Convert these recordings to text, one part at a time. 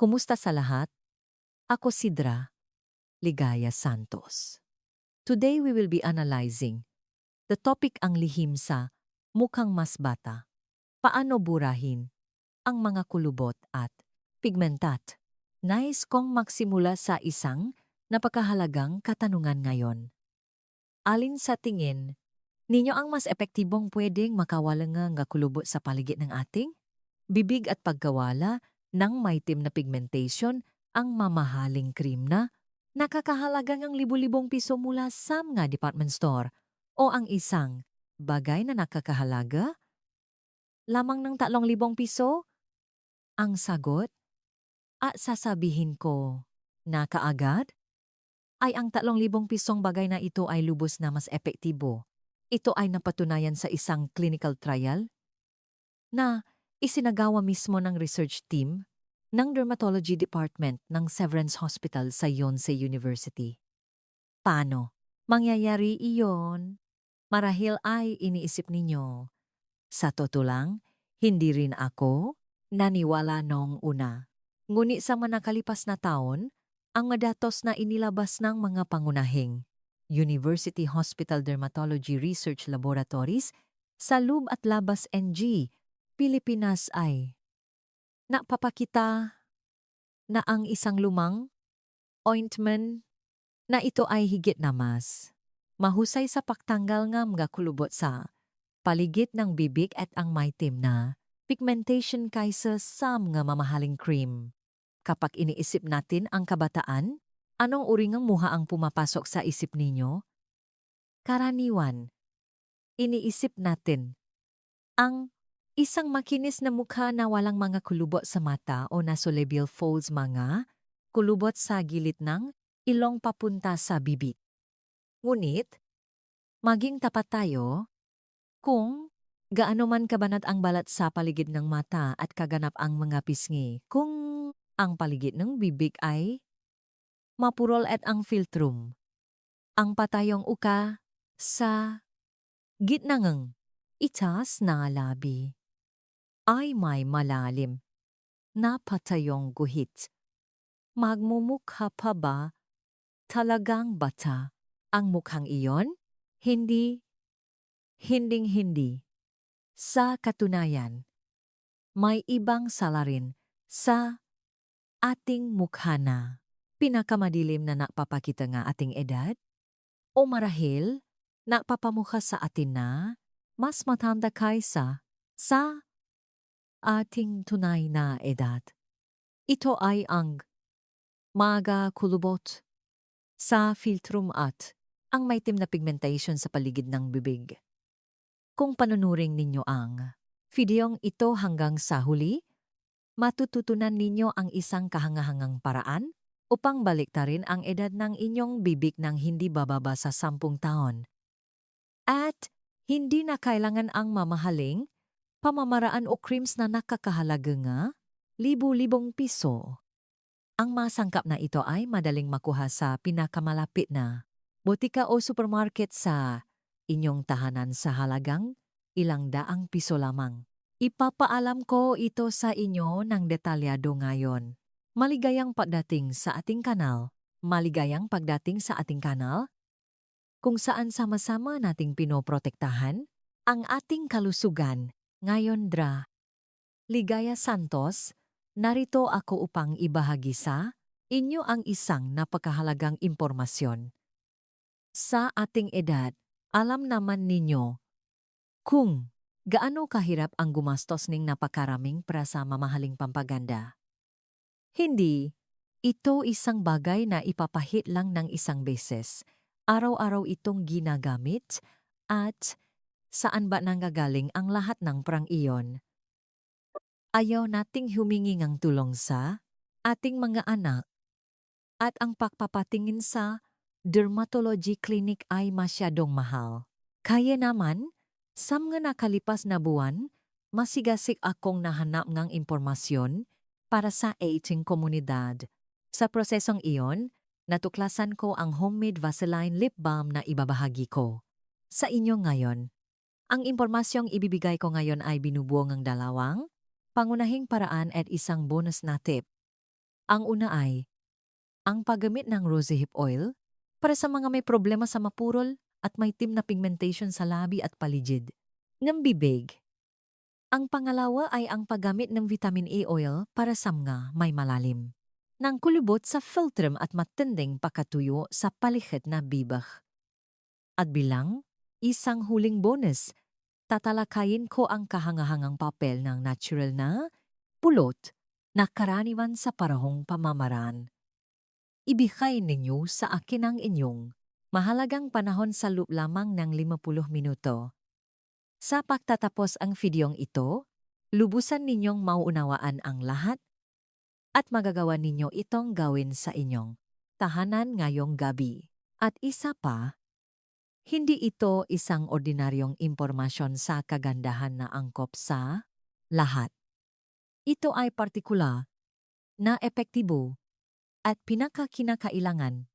Kumusta sa lahat? Ako si Ligaya Santos. Today we will be analyzing the topic ang lihim sa mukhang mas bata. Paano burahin ang mga kulubot at pigmentat? Nais kong magsimula sa isang napakahalagang katanungan ngayon. Alin sa tingin ninyo ang mas epektibong pwedeng makawala nga kulubot sa paligid ng ating? Bibig at pagkawala ng maitim na pigmentation ang mamahaling cream na nakakahalaga ng libu-libong piso mula sa mga department store o ang isang bagay na nakakahalaga lamang ng 3,000 piso? Ang sagot at sasabihin ko na kaagad ay ang 3,000 pisong bagay na ito ay lubos na mas epektibo. Ito ay napatunayan sa isang clinical trial na isinagawa mismo ng research team ng Dermatology Department ng Severance Hospital sa Yonsei University. Paano mangyayari iyon? Marahil ay iniisip ninyo. Sa totoo lang, hindi rin ako naniwala noong una. Ngunit sa mga nakalipas na taon, ang mga datos na inilabas ng mga pangunahing University Hospital Dermatology Research Laboratories sa Lub at Labas NG, Pilipinas ay napapakita na ang isang lumang ointment na ito ay higit na mas mahusay sa pagtanggal ng mga kulubot sa paligid ng bibig at ang maitim na pigmentation kaysa sa mga mamahaling cream. Kapag iniisip natin ang kabataan, anong uri ng muha ang pumapasok sa isip ninyo? Karaniwan, iniisip natin ang isang makinis na mukha na walang mga kulubot sa mata o nasolabial folds, mga kulubot sa gilid ng ilong papunta sa bibig. Ngunit, maging tapat tayo, kung gaano man kabanat ang balat sa paligid ng mata at kaganap ang mga pisngi, kung ang paligid ng bibig ay mapurol at ang filtrum, ang patayong uka sa gitna ng itaas na labi ay may malalim na patayong guhit. Magmumukha pa ba talagang bata ang mukhang iyon? Hindi. Sa katunayan, may ibang salarin sa ating mukha na pinakamadilim na napapakita nga ating edad o marahil napapamukha sa atin na mas matanda kaysa sa ating tunay na edad. Ito ay ang mga kulubot sa filtrum at ang maitim na pigmentation sa paligid ng bibig. Kung panunuring ninyo ang videong ito hanggang sa huli, matututunan ninyo ang isang kahangahangang paraan upang baliktarin ang edad ng inyong bibig ng hindi bababa sa 10 taon. At hindi na kailangan ang mamahaling pamamaraan o creams na nakakahalaga nga libu-libong piso. Ang masangkap na ito ay madaling makuha sa pinakamalapit na botika o supermarket sa inyong tahanan sa halagang ilang daang piso lamang. Ipapaalam ko ito sa inyo ng detalyado ngayon. Maligayang pagdating sa ating kanal. Kung saan sama-sama nating pinoprotektahan ang ating kalusugan. Ngayon Ligaya Santos, narito ako upang ibahagi sa inyo ang isang napakahalagang impormasyon. Sa ating edad, alam naman ninyo kung gaano kahirap ang gumastos ng napakaraming para sa mamahaling pampaganda. Hindi, ito isang bagay na ipapahit lang ng isang beses. Araw-araw itong ginagamit at saan ba nanggagaling ang lahat ng prang iyon? Ayaw nating humingi ng tulong sa ating mga anak at ang pagpapatingin sa dermatology clinic ay masyadong mahal. Kaya naman, sa mga nakalipas na buwan, masigasig akong nahanap ng impormasyon para sa ating komunidad. Sa prosesong iyon, natuklasan ko ang homemade Vaseline lip balm na ibabahagi ko sa inyo ngayon. Ang impormasyong ibibigay ko ngayon ay binubuo ng dalawang pangunahing paraan at isang bonus na tip. Ang una ay ang paggamit ng rosehip oil para sa mga may problema sa mapurol at may tim na pigmentation sa labi at paligid ng bibig. Ang pangalawa ay ang paggamit ng vitamin A oil para sa mga may malalim ng kulubot sa philtrum at matinding pakatuyo sa palikid na bibig. At bilang isang huling bonus, tatalakayin ko ang kahangahangang papel ng natural na pulot na karaniwan sa parahong pamamaraan. Ibigay ninyo sa akin ang inyong mahalagang panahon sa loob lamang ng 50 minuto. Sa pagtatapos ang videong ito, lubusan ninyong mauunawaan ang lahat at magagawa ninyo itong gawin sa inyong tahanan ngayong gabi. At isa pa, hindi ito isang ordinaryong impormasyon sa kagandahan na angkop sa lahat. Ito ay partikular na epektibo at pinakakinakailangan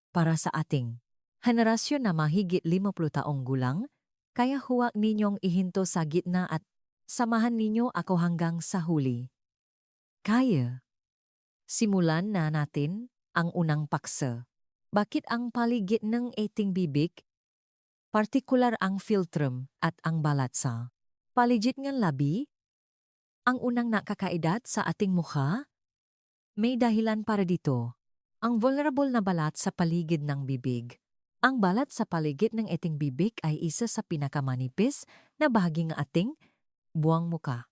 para sa ating henerasyon na mahigit 50 taong gulang, kaya huwag ninyong ihinto sa gitna at samahan ninyo ako hanggang sa huli. Kaya, simulan na natin ang unang paksa. Bakit ang paligid ng ating bibig, partikular ang philtrum at ang balat sa paligid ng labi, ang unang nakakaedad sa ating mukha? May dahilan para dito. Ang vulnerable na balat sa paligid ng bibig. Ang balat sa paligid ng ating bibig ay isa sa pinakamanipis na bahagi ng ating buwang muka.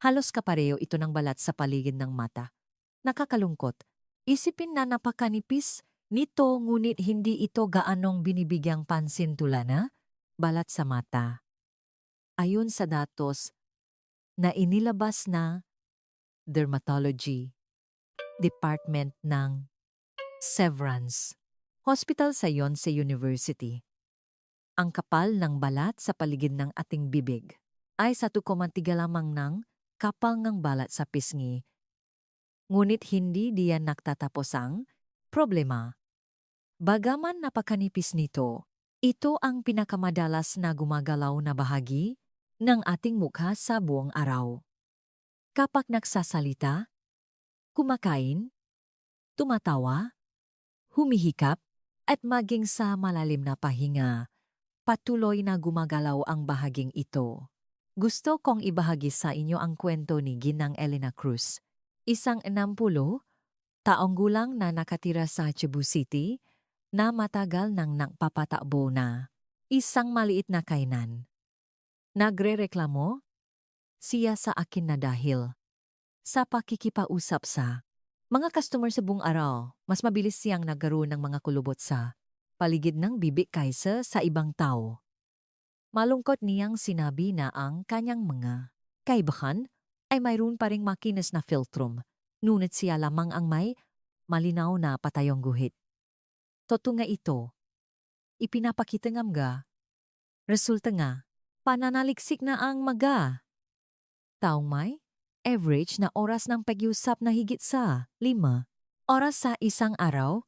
Halos kapareho ito ng balat sa paligid ng mata. Nakakalungkot. Isipin na napakanipis nito ngunit hindi ito gaanong binibigyang pansin tulad na balat sa mata. Ayon sa datos na inilabas na dermatology department ng Severance Hospital sa Yonsei University. Ang kapal ng balat sa paligid ng ating bibig ay sa 2,3 lamang ng kapal ng balat sa pisngi. Ngunit hindi diyan nagtatapos ang problema. Bagaman napakanipis nito, ito ang pinakamadalas na gumagalaw na bahagi ng ating mukha sa buong araw. Kapag nagsasalita, kumakain, tumatawa, humihikap, at maging sa malalim na pahinga, patuloy na gumagalaw ang bahaging ito. Gusto kong ibahagi sa inyo ang kwento ni Ginang Elena Cruz, isang 60 taong gulang na nakatira sa Cebu City na matagal nang nagpapatakbo na isang maliit na kainan. Nagrereklamo siya sa akin na dahil sa pakikipausap sa mga customer sa buong araw, mas mabilis siyang nagkaroon ng mga kulubot sa paligid ng bibig kaysa sa ibang tao. Malungkot niyang sinabi na ang kanyang mga kaibahan ay mayroon pa ring makinis na philtrum, ngunit siya lamang ang may malinaw na patayong guhit. Totoo nga ito. Ipinapakita nga mga resulta nga, pananaliksik na ang maga. Taong may average na oras ng pag-iusap na higit sa 5 oras sa isang araw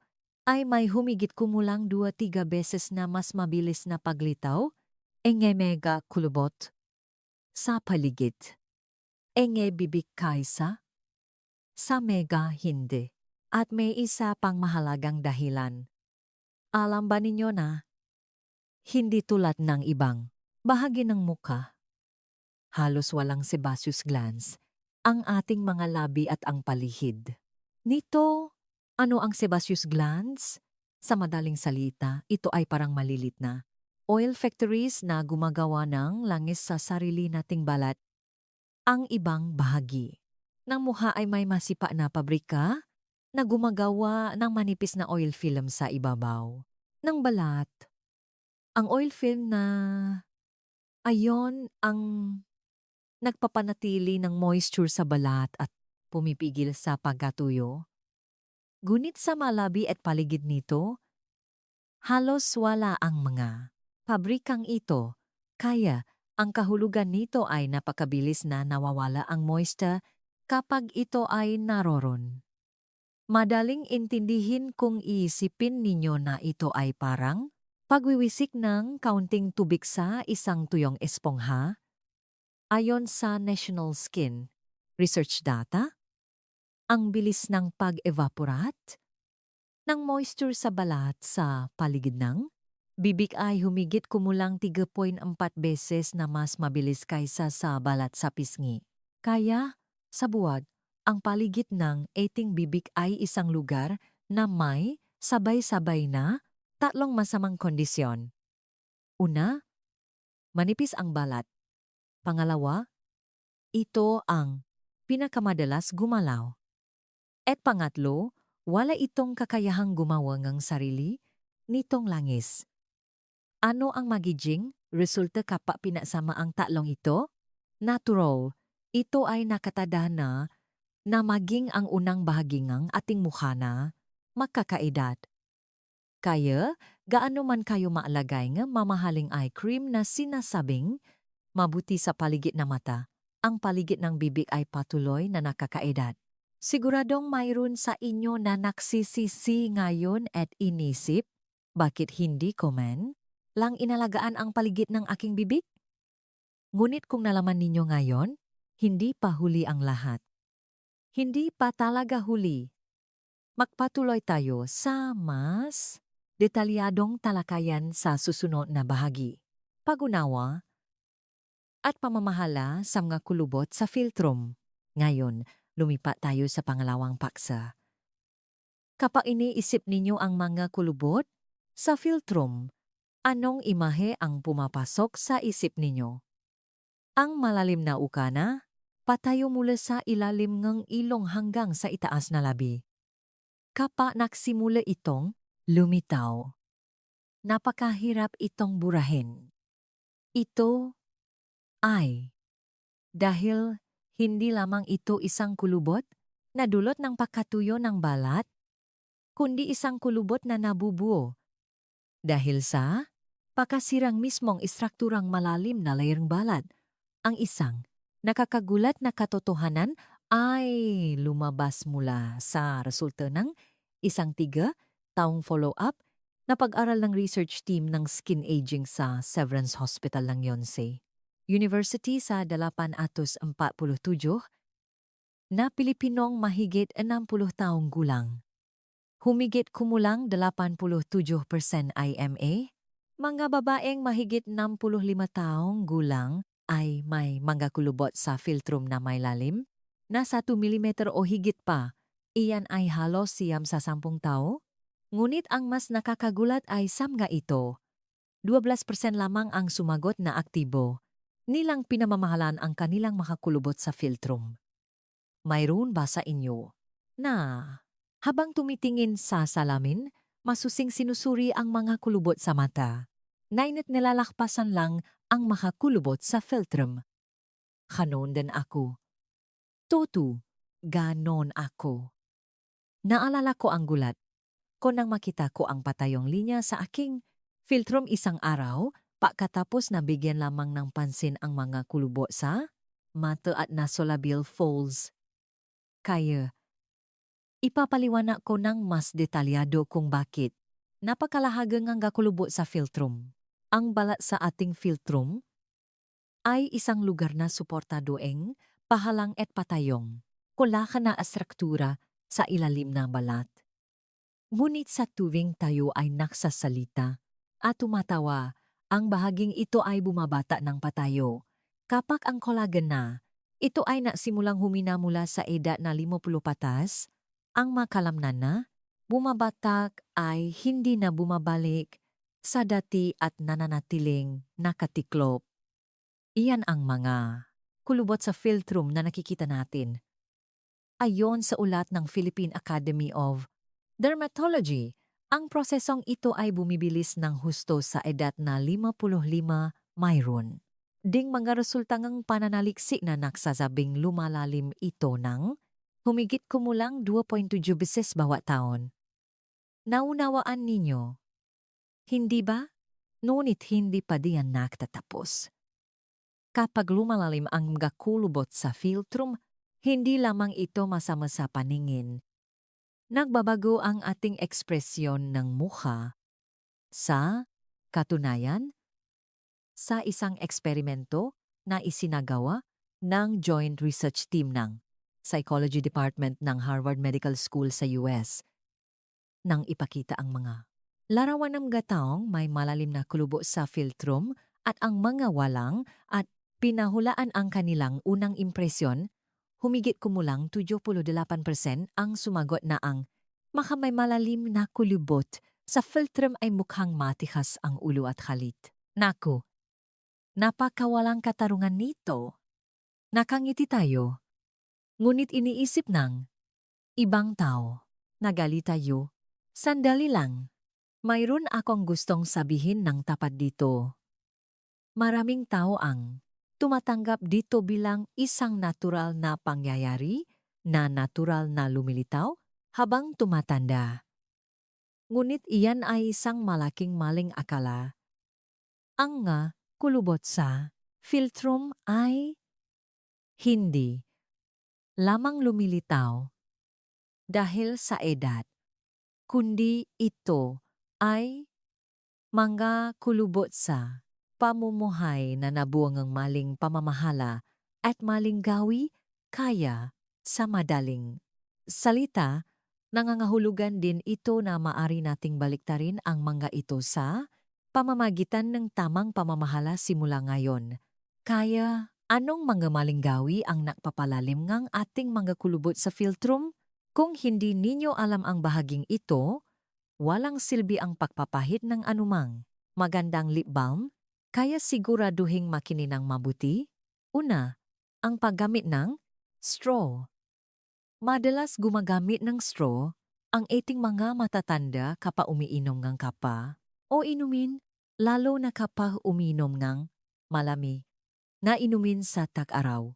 ay may humigit kumulang 2-3 beses na mas mabilis na paglitaw, mega kulubot sa paligid. Bibig kaysa sa mega hindi. At may isa pang mahalagang dahilan. Alam ba ninyo na hindi tulad ng ibang bahagi ng mukha, halos walang sebaceous glands ang ating mga labi at ang palihid. Nito, ano ang sebaceous glands? Sa madaling salita, ito ay parang malilit na oil factories na gumagawa ng langis sa sarili nating balat. Ang ibang bahagi ng mukha ay may masipa na pabrika na gumagawa ng manipis na oil film sa ibabaw ng balat. Ang oil film na ayon ang nagpapanatili ng moisture sa balat at pumipigil sa pagkatuyo. Ngunit sa malabi at paligid nito, halos wala ang mga pabrikang ito, kaya ang kahulugan nito ay napakabilis na nawawala ang moisture kapag ito ay naroron. Madaling intindihin kung iisipin ninyo na ito ay parang pagwiwisik ng kaunting tubig sa isang tuyong espongha. Ayon sa National Skin Research Data, Ang bilis ng pag-evaporate ng moisture sa balat sa paligid ng bibig ay humigit kumulang 3.4 beses na mas mabilis kaysa sa balat sa pisngi. Kaya, sa buwag, ang paligid ng ating bibig ay isang lugar na may sabay-sabay na tatlong masamang kondisyon. Una, manipis ang balat. Pangalawa, ito ang pinakamadalas gumalaw. At pangatlo, wala itong kakayahang gumawa ng sarili nitong langis. Ano ang magiging resulta kapag pinasama ang tatlong ito? Natural, ito ay nakatadhana na maging ang unang bahagi ng ating mukha na magkakaedad. Kaya, gaano man kayo maalagay ng mamahaling eye cream na sinasabing mabuti sa paligid ng mata, ang paligid ng bibig ay patuloy na nakakaedad. Siguradong mayroon sa inyo na nagsisisi ngayon at inisip, bakit hindi ko man lang inalagaan ang paligid ng aking bibig? Ngunit kung nalaman ninyo ngayon, hindi pa huli ang lahat. Hindi pa talaga huli. Magpatuloy tayo sa mas detalyadong talakayan sa susunod na bahagi. Pag-unawa at pamamahala sa mga kulubot sa filtrum. Ngayon, lumipat tayo sa pangalawang paksa. Kapag iniisip ninyo ang mga kulubot sa filtrum, anong imahe ang pumapasok sa isip ninyo? Ang malalim na ukana, patayo mula sa ilalim ng ilong hanggang sa itaas na labi. Kapag nagsimula itong lumitaw, napakahirap itong burahin. Ito ay dahil hindi lamang ito isang kulubot na dulot ng pagkatuyo ng balat, kundi isang kulubot na nabubuo dahil sa pakasirang mismong istrukturang malalim na layering balat. Ang isang nakakagulat na katotohanan ay lumabas mula sa resulta ng isang 3 taong follow-up na pag-aral ng research team ng skin aging sa Severance Hospital ng Yonsei University sa 847 na Pilipinong mahigit 60 taong gulang. Humigit kumulang 87% IMA, mga babaeng mahigit 65 taong gulang ay may mga kulubot sa filtrum na may lalim na 1 mm o higit pa. Iyan ay halos 9 sa 10 tao. Ngunit ang mas nakakagulat ay sa mga ito. 12% lamang ang sumagot na aktibo. Nilang pinamamahalan ang kanilang makakulubot sa filtrum. Mayroon ba sa inyo na habang tumitingin sa salamin, masusing sinusuri ang mga kulubot sa mata? Nainit nilalakpasan lang ang makakulubot sa filtrum. Ganon din ako. Toto, ganon ako. Naalala ko ang gulat ko nang makita ko ang patayong linya sa aking filtrum isang araw, pagkatapos na bigyan lamang ng pansin ang mga kulubot sa mata at nasolabial folds. Kaya, ipapaliwanag ko ng mas detalyado kung bakit napakalahagang ang gakulubot sa filtrum. Ang balat sa ating filtrum ay isang lugar na suportadoeng pahalang at patayong. Kula ka na astruktura sa ilalim ng balat. Ngunit sa tuwing tayo ay naksasalita at tumatawa, ang bahaging ito ay bumabata ng patayo. Kapag ang collagen na, ito ay nasimulang humina mula sa edad na 50 patas, ang makalamnan na, bumabatak ay hindi na bumabalik sa dati at nananatiling nakatiklop. Iyan ang mga kulubot sa filtrum na nakikita natin. Ayon sa ulat ng Philippine Academy of Dermatology, ang prosesong ito ay bumibilis ng husto sa edad na 55 mayroon. Ding mga resulta ng pananaliksik na nagsasabing lumalalim ito ng humigit kumulang 2.7 beses bawat taon. Naunawaan ninyo, hindi ba? Ngunit hindi pa diyan nagtatapos. Kapag lumalalim ang mga kulubot sa filtrum, hindi lamang ito masama sa paningin. Nagbabago ang ating ekspresyon ng mukha. Sa katunayan, sa isang eksperimento na isinagawa ng Joint Research Team ng Psychology Department ng Harvard Medical School sa US nang ipakita ang mga larawan ng mga taong may malalim na kulubo sa filtrum at ang mga walang at pinahulaan ang kanilang unang impresyon, humigit kumulang 78% ang sumagot na ang may malalim na kulubot sa filtrum ay mukhang matikas ang ulo at halit. Naku, napakawalang katarungan nito. Nakangiti tayo, ngunit iniisip ng ibang tao. Nagali tayo. Sandali lang. Mayroon akong gustong sabihin ng tapat dito. Maraming tao ang tumatanggap dito bilang isang natural na pangyayari na natural na lumilitaw habang tumatanda. Ngunit iyan ay isang malaking maling akala. Ang nga kulubot sa filtrum ay hindi lamang lumilitaw dahil sa edad, kundi ito ay mga kulubot sa pamumuhay na nabuwang ang maling pamamahala at maling gawi kaya sa madaling salita, nangangahulugan din ito na maari nating baliktarin ang mga ito sa pamamagitan ng tamang pamamahala simula ngayon. Kaya, anong mga maling gawi ang nakpapalalim ng ating mga kulubot sa filtrum? Kung hindi ninyo alam ang bahaging ito, walang silbi ang pagpapahid ng anumang magandang lip balm, kaya siguraduhing makininang mabuti. Una, ang paggamit ng straw. Madalas gumagamit ng straw ang ating mga matatanda kapag umiinom ng kapa o inumin, lalo na kapag uminom ng malami na inumin sa tag-araw.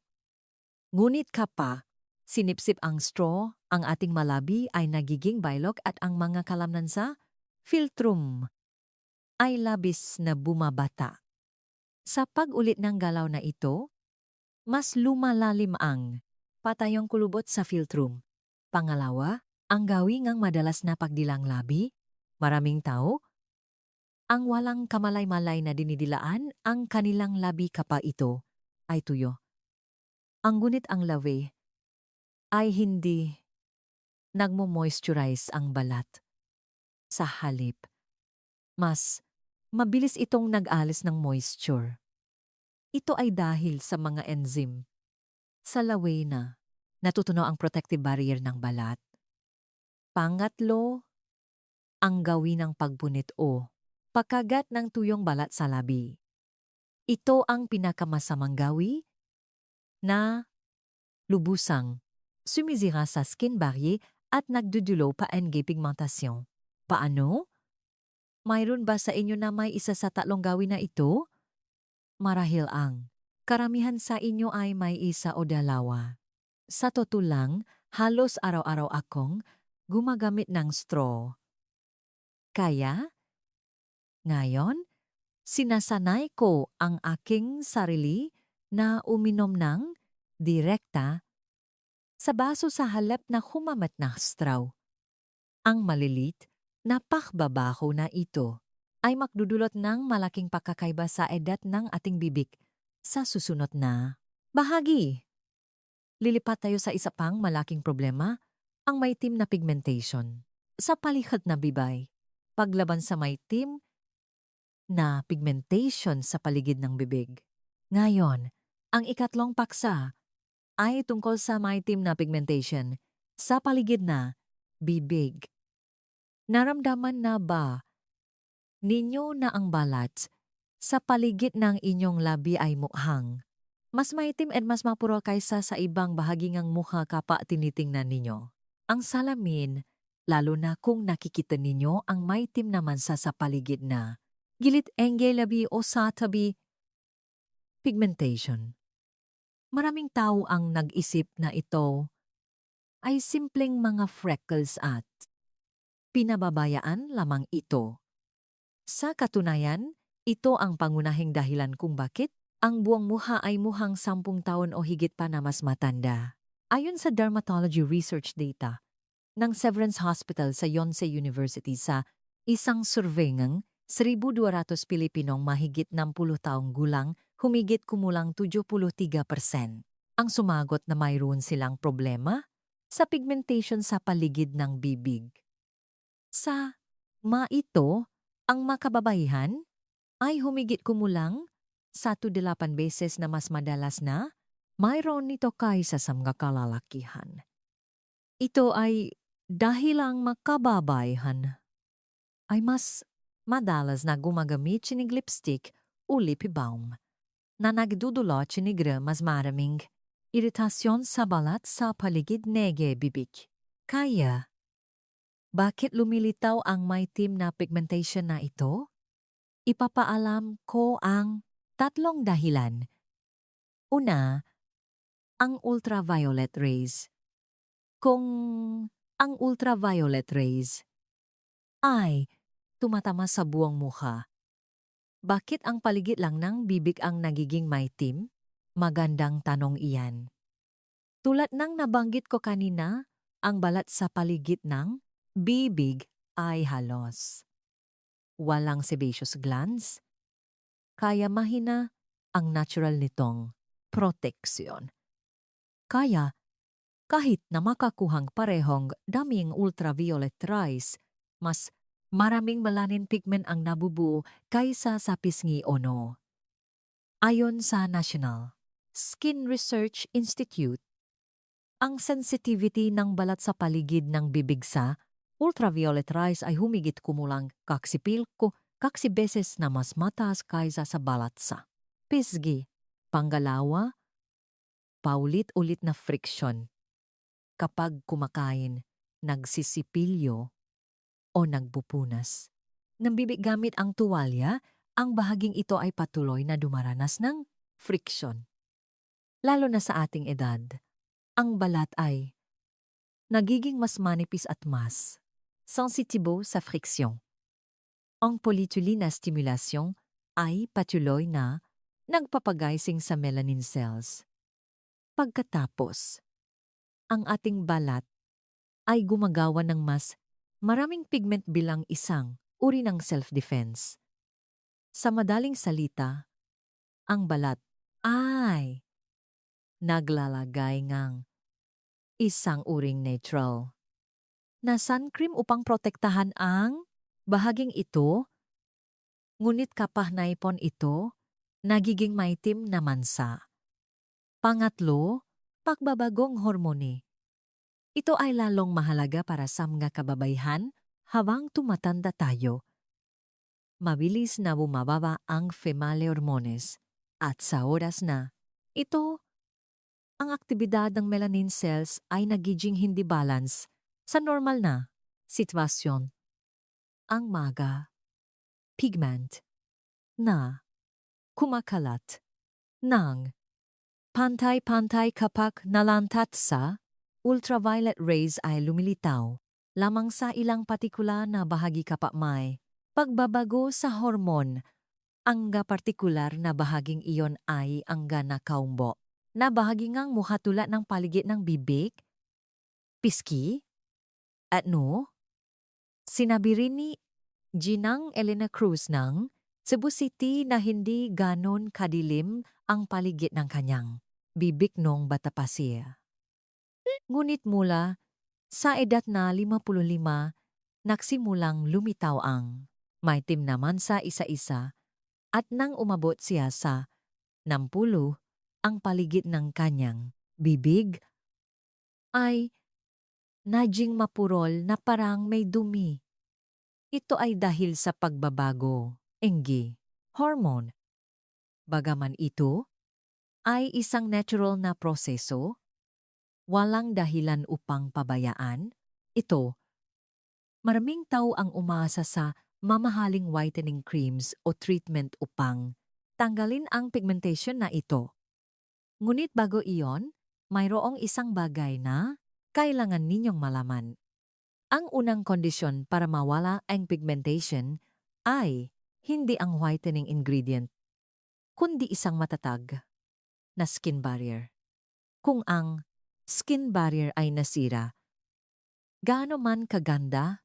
Ngunit kapag sinipsip ang straw, ang ating malabi ay nagiging bailok at ang mga kalamnan sa filtrum ay labis na bumabata. Sa pag-ulit ng galaw na ito, mas lumalalim ang patayong kulubot sa filtrum. Pangalawa, ang gawing ang madalas na pagdilang labi, maraming tao, ang walang kamalay-malay na dinidilaan ang kanilang labi kapag ito ay tuyo. Ang gunit ang labi ay hindi nagmo-moisturize ang balat. Sa halip, mas mabilis itong nag-alis ng moisture. Ito ay dahil sa mga enzyme sa lawi na natutunaw ang protective barrier ng balat. Pangatlo, ang gawin ng pagpunit o pagkagat ng tuyong balat sa labi. Ito ang pinakamasamang gawi na lubusang sumisira sa skin barrier at nagdudulo pa ang pigmentasyon. Paano? Mayroon ba sa inyo na may isa sa tatlong gawin na ito? Marahil ang karamihan sa inyo ay may isa o dalawa. Sa totoo lang, halos araw-araw akong gumagamit ng straw. Kaya, ngayon, sinasanay ko ang aking sarili na uminom ng direkta sa baso sa halip na humamat na straw. Ang malilit na pakbabaho na ito ay makdudulot ng malaking pagkakaiba sa edad ng ating bibig sa susunod na bahagi. Lilipat tayo sa isa pang malaking problema, ang maitim na pigmentation. Sa palikhat na bibay, paglaban sa maitim na pigmentation sa paligid ng bibig. Ngayon, ang ikatlong paksa ay tungkol sa maitim na pigmentation sa paligid na bibig. Naramdaman na ba ninyo na ang balat sa paligid ng inyong labi ay mukhang mas maitim at mas mapuro kaysa sa ibang bahagi ng mukha kapag tinitingnan ninyo? Ang salamin, lalo na kung nakikita ninyo ang maitim na mansa sa paligid na gilid engge labi o sa tabi. Pigmentation. Maraming tao ang nag-isip na ito ay simpleng mga freckles at pinababayaan lamang ito. Sa katunayan, ito ang pangunahing dahilan kung bakit ang buong mukha ay mukhang 10 taon o higit pa na mas matanda. Ayon sa dermatology research data ng Severance Hospital sa Yonsei University sa isang survey ng 1,200 Pilipinong mahigit 60 taong gulang, humigit kumulang 73%. Ang sumagot na mayroon silang problema sa pigmentation sa paligid ng bibig. Sa ito, ang makababaihan ay humigit kumulang 1 to 8 beses na mas madalas na mayroon nito kaysa sa mga kalalakihan. Ito ay dahil ang makababaihan ay mas madalas na gumagamit sinig lipstick o lip balm na nagdudulot sinig mas maraming iritasyon sa balat sa paligid nege bibig. Kaya, bakit lumilitaw ang maitim na pigmentation na ito? Ipapaalam ko ang 3 dahilan. Una, ang ultraviolet rays. Kung ang ultraviolet rays ay tumatama sa buong mukha, bakit ang paligid lang ng bibig ang nagiging maitim? Magandang tanong iyan. Tulad ng nabanggit ko kanina, ang balat sa paligid ng bibig ay halos walang sebaceous glands, kaya mahina ang natural nitong proteksyon. Kaya, kahit na makakuhang parehong daming ultraviolet rays, mas maraming melanin pigment ang nabubuo kaysa sa pisngi o no. Ayon sa National Skin Research Institute, ang sensitivity ng balat sa paligid ng bibig sa ultraviolet rays ay humigit kumulang 2 beses na mas mataas kaysa sa balat sa pisngi. Pangalawa, paulit-ulit na friction. Kapag kumakain, nagsisipilyo o nagpupunas ng bibig gamit ang tuwalya, ang bahaging ito ay patuloy na dumaranas ng friction. Lalo na sa ating edad, ang balat ay nagiging mas manipis at mas sensitibo sa friksyon. Ang polytuloy na stimulasyon ay patuloy na nagpapagising sa melanin cells. Pagkatapos, ang ating balat ay gumagawa ng mas maraming pigment bilang isang uri ng self-defense. Sa madaling salita, ang balat ay naglalagay ng isang uring neutral na suncream upang protektahan ang bahaging ito, ngunit kapag naipon ito, nagiging maitim na mansa. Pangatlo, pagbabagong hormone. Ito ay lalong mahalaga para sa mga kababaihan habang tumatanda tayo. Mabilis na bumababa ang female hormones at sa oras na ito, ang aktibidad ng melanin cells ay nagiging hindi balance sa normal na sitwasyon. Ang maga, pigment, na kumakalat ng pantay-pantay kapag nalantat sa ultraviolet rays ay lumilitaw lamang sa ilang partikular na bahagi kapag may pagbabago sa hormon. Ang partikular na bahaging iyon ay ang nakaumbo na bahagi ngang muhatula ng paligid ng bibig, piski, at no. Sinabi rin ni Ginang Elena Cruz ng Cebu City na hindi ganon kadilim ang paligid ng kanyang bibig noong bata pa siya. Ngunit mula sa edad na 55, nagsimulang lumitaw ang maitim naman sa isa-isa at nang umabot siya sa 60, ang paligid ng kanyang bibig ay naging mapurol na parang may dumi. Ito ay dahil sa pagbabago, hormone. Bagaman ito ay isang natural na proseso, walang dahilan upang pabayaan ito. Maraming tao ang umaasa sa mamahaling whitening creams o treatment upang tanggalin ang pigmentation na ito. Ngunit bago iyon, mayroong isang bagay na kailangan ninyong malaman. Ang unang kondisyon para mawala ang pigmentation ay hindi ang whitening ingredient, kundi isang matatag na skin barrier. Kung ang skin barrier ay nasira, gaano man kaganda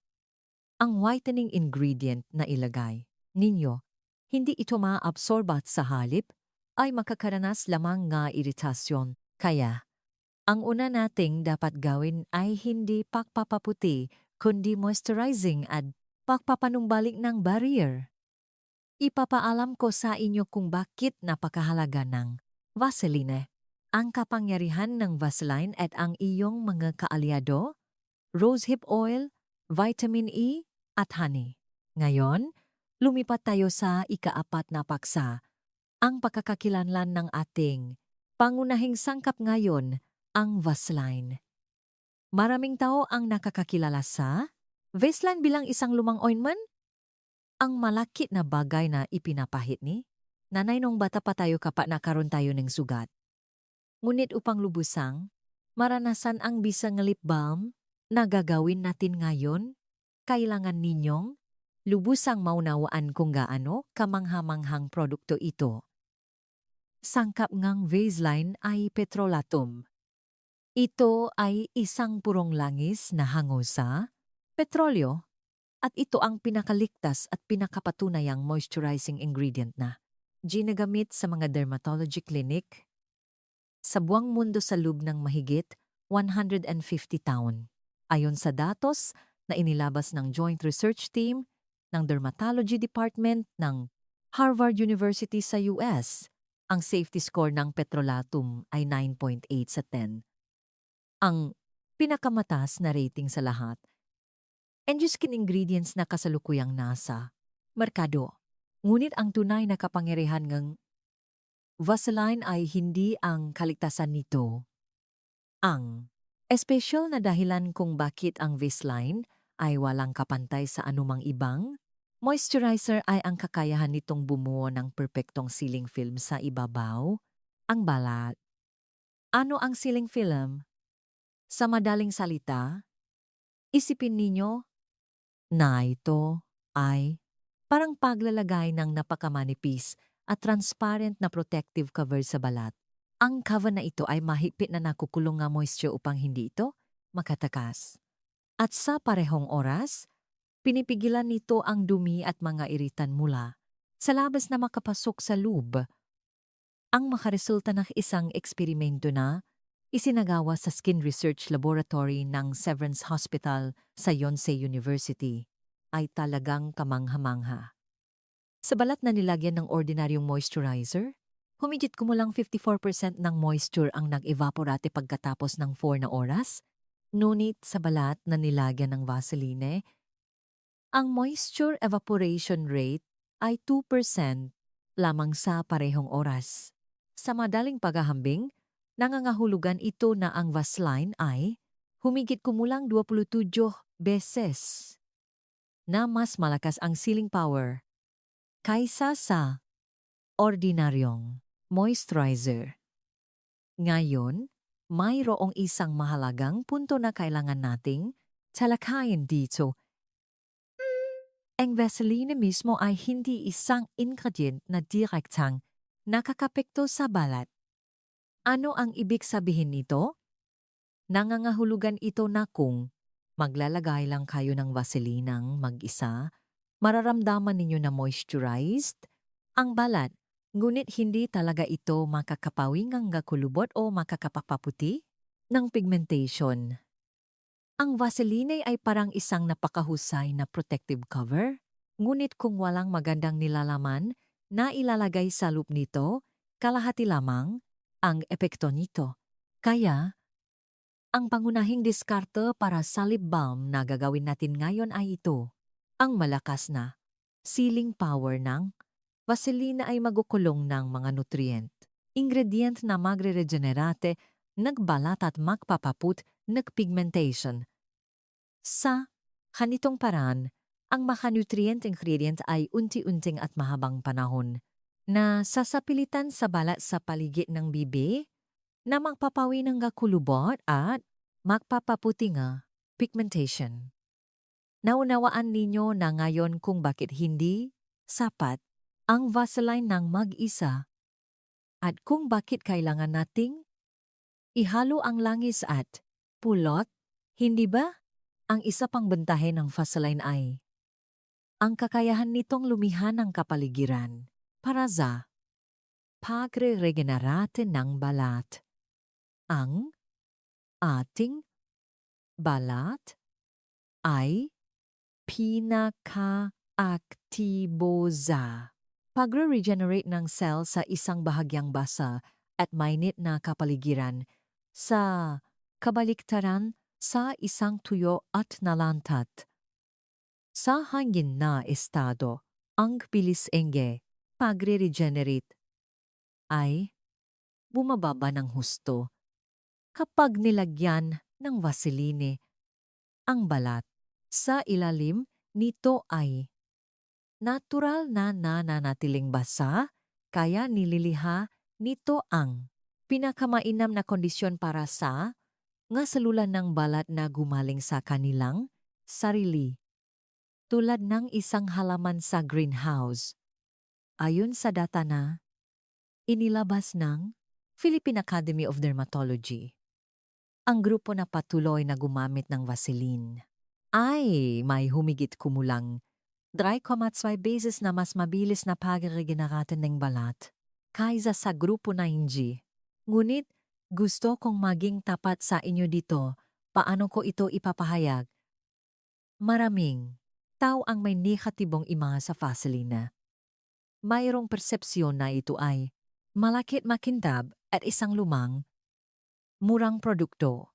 ang whitening ingredient na ilagay ninyo, hindi ito maabsorb at sa halip ay makakaranas lamang nga iritasyon Kaya, ang una nating dapat gawin ay hindi pagpapaputi, kundi moisturizing at pagpapanumbalik ng barrier. Ipapaalam ko sa inyo kung bakit napakahalaga ng Vaseline. Ang kapangyarihan ng Vaseline at ang iyong mga kaalyado, rosehip oil, vitamin E, at honey. Ngayon, lumipat tayo sa ikaapat na paksa, ang pagkakakilanlan ng ating pangunahing sangkap ngayon, ang Vaseline. Maraming tao ang nakakakilala sa Vaseline bilang isang lumang ointment. Ang malakit na bagay na ipinapahit ni nanay nung bata pa tayo kapa nakaroon tayo ng sugat. Ngunit upang lubusang, maranasan ang bisang lip balm na gagawin natin ngayon, kailangan ninyong lubusang maunawaan kung gaano kamanghamanghang produkto ito. Sangkap ngang Vaseline ay petrolatum. Ito ay isang purong langis na hango sa petrolyo at ito ang pinakaligtas at pinakapatunayang moisturizing ingredient na ginagamit sa mga dermatology clinic sa buwang mundo sa loob ng mahigit 150 taon. Ayon sa datos na inilabas ng Joint Research Team ng Dermatology Department ng Harvard University sa US, ang safety score ng petrolatum ay 9.8 sa 10. Ang pinakamataas na rating sa lahat. And yung skin ingredients na kasalukuyang nasa merkado. Ngunit ang tunay na kapangyarihan ng Vaseline ay hindi ang kaligtasan nito. Ang espesyal na dahilan kung bakit ang Vaseline ay walang kapantay sa anumang ibang moisturizer ay ang kakayahan nitong bumuo ng perpektong sealing film sa ibabaw, ang balat. Ano ang sealing film? Sa madaling salita, isipin ninyo na ito ay parang paglalagay ng napakamanipis at transparent na protective cover sa balat. Ang cover na ito ay mahigpit na nakukulong nga moisture upang hindi ito makatakas. At sa parehong oras, pinipigilan nito ang dumi at mga iritan mula sa labas na makapasok sa loob. Ang makaresulta ng isang eksperimento na isinagawa sa Skin Research Laboratory ng Severance Hospital sa Yonsei University ay talagang kamangha-mangha. Sa balat na nilagyan ng ordinaryong moisturizer, humigit kumulang 54% ng moisture ang nag-evaporate pagkatapos ng 4 na oras. Ngunit sa balat na nilagyan ng Vaseline, ang moisture evaporation rate ay 2% lamang sa parehong oras. Sa madaling paghahambing, nangangahulugan ito na ang Vaseline ay humigit kumulang 27 beses na mas malakas ang sealing power kaysa sa ordinaryong moisturizer. Ngayon, mayroong isang mahalagang punto na kailangan nating talakayin dito. Ang Vaseline mismo ay hindi isang ingredient na direktang nakakapekto sa balat. Ano ang ibig sabihin nito? Nangangahulugan ito na kung maglalagay lang kayo ng Vaseline mag-isa, mararamdaman ninyo na moisturized ang balat, ngunit hindi talaga ito makakapawing ang gakulubot o makakapapaputi ng pigmentation. Ang Vaseline ay parang isang napakahusay na protective cover, ngunit kung walang magandang nilalaman na ilalagay sa loob nito, kalahati lamang ang epekto nito. Kaya, ang pangunahing diskarte para sa lip balm na gagawin natin ngayon ay ito. Ang malakas na sealing power ng Vaseline ay magukulong ng mga nutrient. Ingredient na magre-regenerate, nagbalat at magpapaput, nagpigmentation. Sa kanitong paraan, ang makanutrient ingredient ay unti-unting at mahabang panahon na sasapilitan sa balat sa paligid ng bibi na magpapawi ng gakulubot at magpapaputi nga pigmentation. Naunawaan ninyo na ngayon kung bakit hindi sapat ang Vaseline ng mag-isa at kung bakit kailangan nating ihalo ang langis at pulot, hindi ba? Ang isa pang bentahe ng Vaseline ay ang kakayahan nitong lumihan ng kapaligiran para sa pagre-regenerate ng balat. ang ating balat ay pinaka-aktibo sa pagre-regenerate ng cell sa isang bahagyang basa at mainit na kapaligiran sa kabaliktaran sa isang tuyo at nalantat. Sa hangin na estado, ang bilis enge pagre-regenerate ay bumababa ng husto kapag nilagyan ng vaseline ang balat. Sa ilalim nito ay natural na nananatiling basa, kaya nililiha nito ang pinakamainam na kondisyon para sa nga salulan ng balat na gumaling sa kanilang sarili. Tulad ng isang halaman sa greenhouse. Ayon sa data na inilabas ng Philippine Academy of Dermatology, ang grupo na patuloy na gumamit ng Vaseline ay may humigit kumulang 3,2 beses na mas mabilis na pagregenerate ng balat kaysa sa grupo na hindi. Ngunit gusto kong maging tapat sa inyo dito. Paano ko ito ipapahayag? Maraming tao ang may negatibong imahe sa Vaseline. Mayroong persepsyon na ito ay malakit makintab at isang lumang, murang produkto.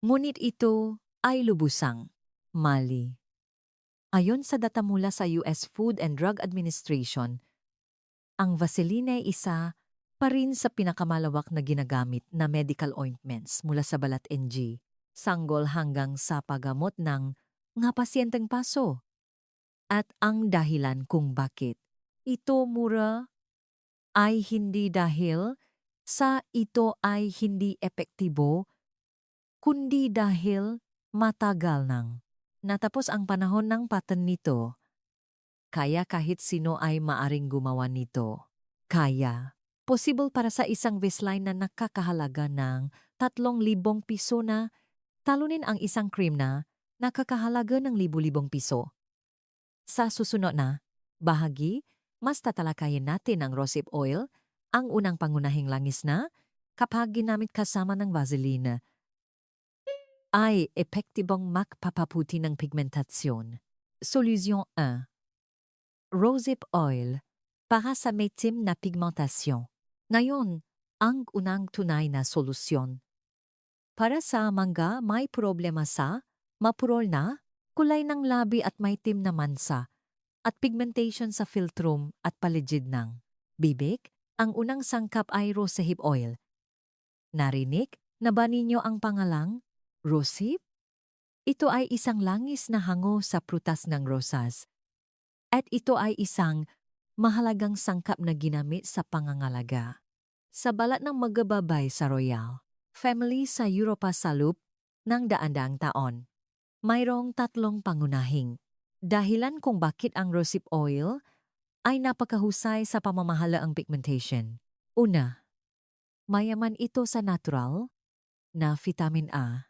Ngunit ito ay lubusang mali. Ayon sa data mula sa US Food and Drug Administration, ang Vaseline ay isa pa rin sa pinakamalawak na ginagamit na medical ointments mula sa balat NG, sanggol hanggang sa paggamot ng nga pasyenteng paso. At ang dahilan kung bakit ito mura ay hindi dahil sa ito ay hindi epektibo, kundi dahil matagal nang natapos ang panahon ng patent nito. Kaya kahit sino ay maaring gumawa nito. Kaya, possible para sa isang baseline na nakakahalaga ng 3,000 piso na talunin ang isang cream na nakakahalaga ng libu-libong piso. Sa susunod na bahagi, mas tatalakayin natin ang rosehip oil, ang unang pangunahing langis na kapag ginamit kasama ng Vaseline ay epektibong makpapaputi ng pigmentasyon. Solusyon 1. Rosehip oil para sa maitim na pigmentasyon. Ngayon, ang unang tunay na solusyon. Para sa mga may problema sa mapurol na, kulay ng labi at maitim na mansa, at pigmentation sa filtrum at paligid ng bibig, ang unang sangkap ay rosehip oil. Narinig na ba ninyo ang pangalang rosehip? Ito ay isang langis na hango sa prutas ng rosas. At ito ay isang mahalagang sangkap na ginamit sa pangangalaga sa balat ng magababay sa royal family sa Europa sa loob ng daan-daang taon. Mayroong 3 pangunahing dahilan kung bakit ang rosehip oil ay napakahusay sa pamamahalaang pigmentation. Una, mayaman ito sa natural na vitamin A.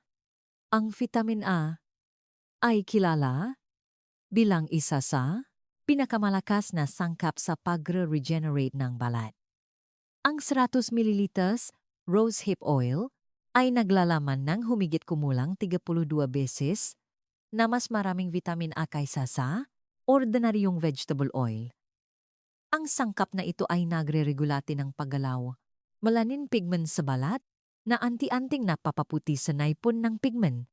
Ang vitamin A ay kilala bilang isa sa pinakamalakas na sangkap sa pagre-regenerate ng balat. Ang 100 ml rosehip oil ay naglalaman ng humigit kumulang 32 beses na mas maraming vitamin A kaysa sa ordinaryong vegetable oil. Ang sangkap na ito ay nagre-regulate ng paggalaw, melanin pigment sa balat na anti-anting napapaputi sa naipon ng pigment.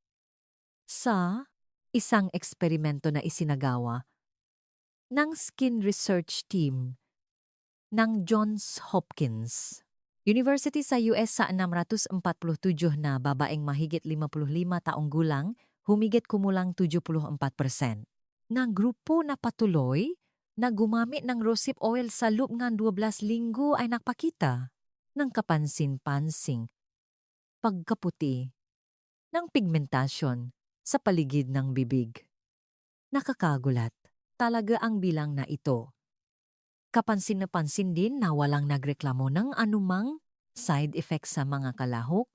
Sa isang eksperimento na isinagawa ng skin research team ng Johns Hopkins University sa US sa 647 na babaeng mahigit 55 taong gulang, humigit kumulang 74% ng grupo na patuloy na gumamit ng rosehip oil sa loob ng 12 linggo ay nakpakita ng kapansin-pansing pagkaputi ng pigmentasyon sa paligid ng bibig. Nakakagulat talaga ang bilang na ito. Kapansin na pansin din na walang nagreklamo ng anumang side effects sa mga kalahok.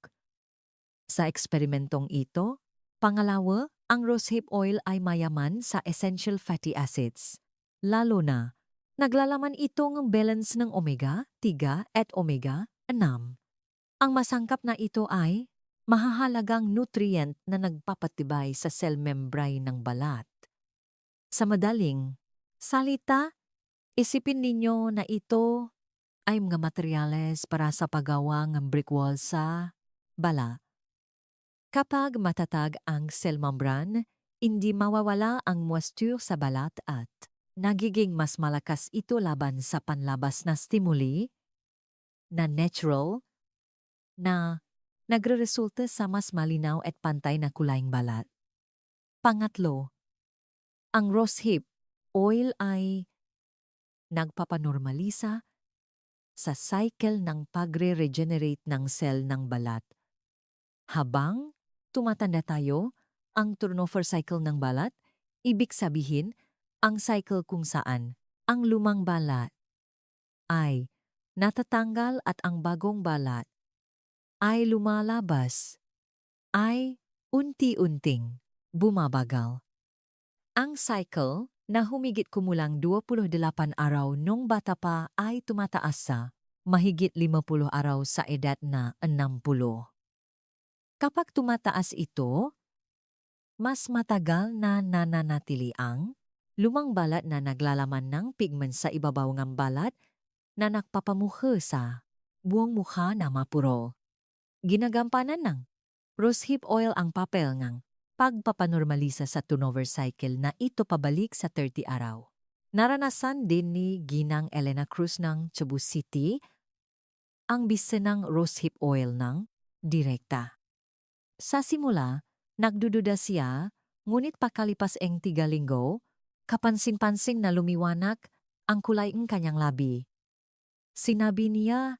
Sa eksperimentong ito, pangalawa, ang rosehip oil ay mayaman sa essential fatty acids. Lalo na, naglalaman ito ng balance ng omega-3 at omega-6. Ang masangkap na ito ay mahahalagang nutrient na nagpapatibay sa cell membrane ng balat. Sa madaling salita, isipin ninyo na ito ay mga materyales para sa paggawa ng brick wall sa balat. Kapag matatag ang cell membrane, hindi mawawala ang moisture sa balat at nagiging mas malakas ito laban sa panlabas na stimuli na natural na nagreresulta sa mas malinaw at pantay na kulayng balat. Pangatlo, ang rosehip oil ay nagpapanormalisa sa cycle ng pagre-regenerate ng cell ng balat. Habang tumatanda tayo, ang turnover cycle ng balat, ibig sabihin, ang cycle kung saan ang lumang balat ay natatanggal at ang bagong balat ay lumalabas, ay unti-unting bumabagal. Ang cycle na humigit kumulang 28 araw nung bata pa ay tumataas sa mahigit 50 araw sa edad na 60. Kapag tumataas ito, mas matagal na nananatili ang lumang balat na naglalaman ng pigment sa ibabaw ng balat na nagpapamukha sa buong mukha na mapurol. Ginagampanan ng rosehip oil ang papel ng pagpapanormalisa sa turnover cycle na ito pabalik sa 30 araw. Naranasan din ni Ginang Elena Cruz ng Cebu City ang bisa ng rosehip oil ng direkta. Sa simula, nagdududa siya, ngunit pakalipas ang 3 linggo, kapansin-pansin na lumiwanag ang kulay ng kanyang labi. Sinabi niya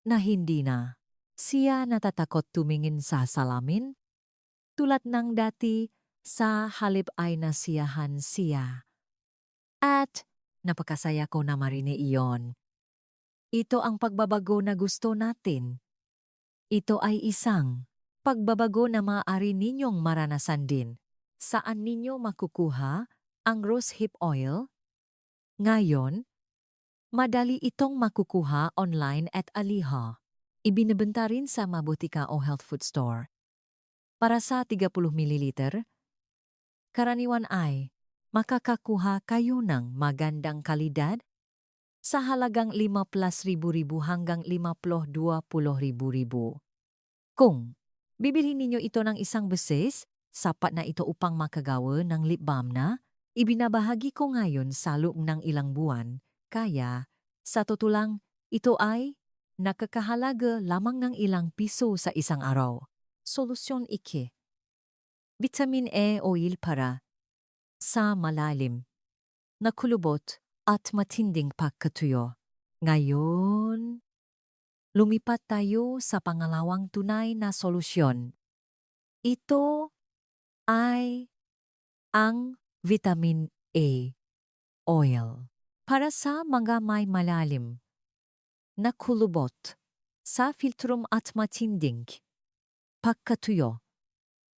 na hindi na siya natatakot tumingin sa salamin, tulad ng dati sa halip ay nasiyahan siya. At napakasaya ko na marinig iyon. Ito ang pagbabago na gusto natin. Ito ay isang pagbabago na maaari ninyong maranasan din. Saan ninyo makukuha ang rosehip oil? Ngayon, madali itong makukuha online at Aliha. Ibinebenta rin sa mabutika o health food store. Para sa 30 ml, karaniwan ay makakakuha kayo ng magandang kalidad sa halagang 15,000 hanggang 20,000. Kung bibilhin ninyo ito ng isang beses, sapat na ito upang makagawa ng lip balm na ibinabahagi ko ngayon sa loob ng ilang buwan, kaya sa totoo lang, ito ay nakakahalaga lamang ng ilang piso sa isang araw. Solusyon 2. Vitamin E oil para sa malalim na kulubot at matinding pagkatuyo. Ngayon, lumipat tayo sa pangalawang tunay na solusyon. Ito ay ang vitamin A oil para sa mga may malalim na kulubot sa filtrum at matinding pagkatuyo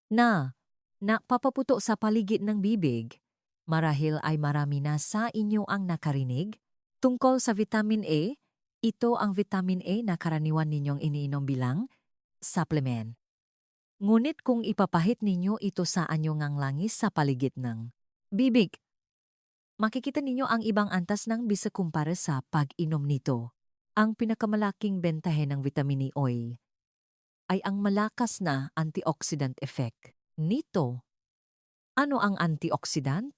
na napapaputo sa paligid ng bibig. Marahil ay marami na sa inyo ang nakarinig tungkol sa vitamin A. Ito ang vitamin A na karaniwan ninyong iniinom bilang supplement. Ngunit kung ipapahit ninyo ito sa anyong langis sa paligid ng bibig, makikita ninyo ang ibang antas ng bisa kumpara sa pag-inom nito. Ang pinakamalaking bentahe ng vitamin A oil ay ang malakas na antioxidant effect nito. Ano ang antioxidant?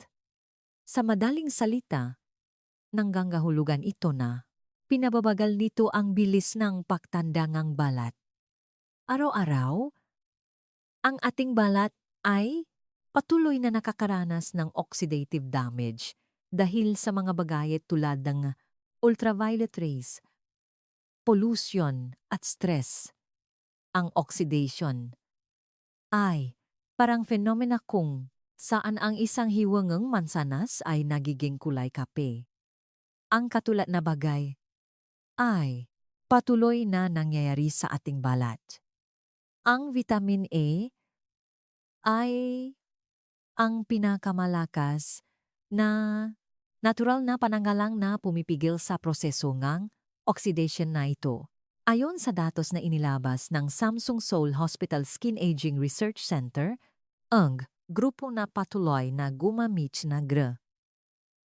Sa madaling salita, nanggangahulugan ito na pinababagal nito ang bilis ng pagtanda ng balat. Araw-araw, ang ating balat ay patuloy na nakakaranas ng oxidative damage dahil sa mga bagay tulad ng ultraviolet rays, pollution at stress. Ang oxidation ay parang fenomena kung saan ang isang hiwangang mansanas ay nagiging kulay kape. Ang katulad na bagay ay patuloy na nangyayari sa ating balat. Ang vitamin A ay ang pinakamalakas na natural na pananggalang na pumipigil sa proseso ng oxidation na ito. Ayon sa datos na inilabas ng Samsung Seoul Hospital Skin Aging Research Center, ang grupo na patuloy na gumamit na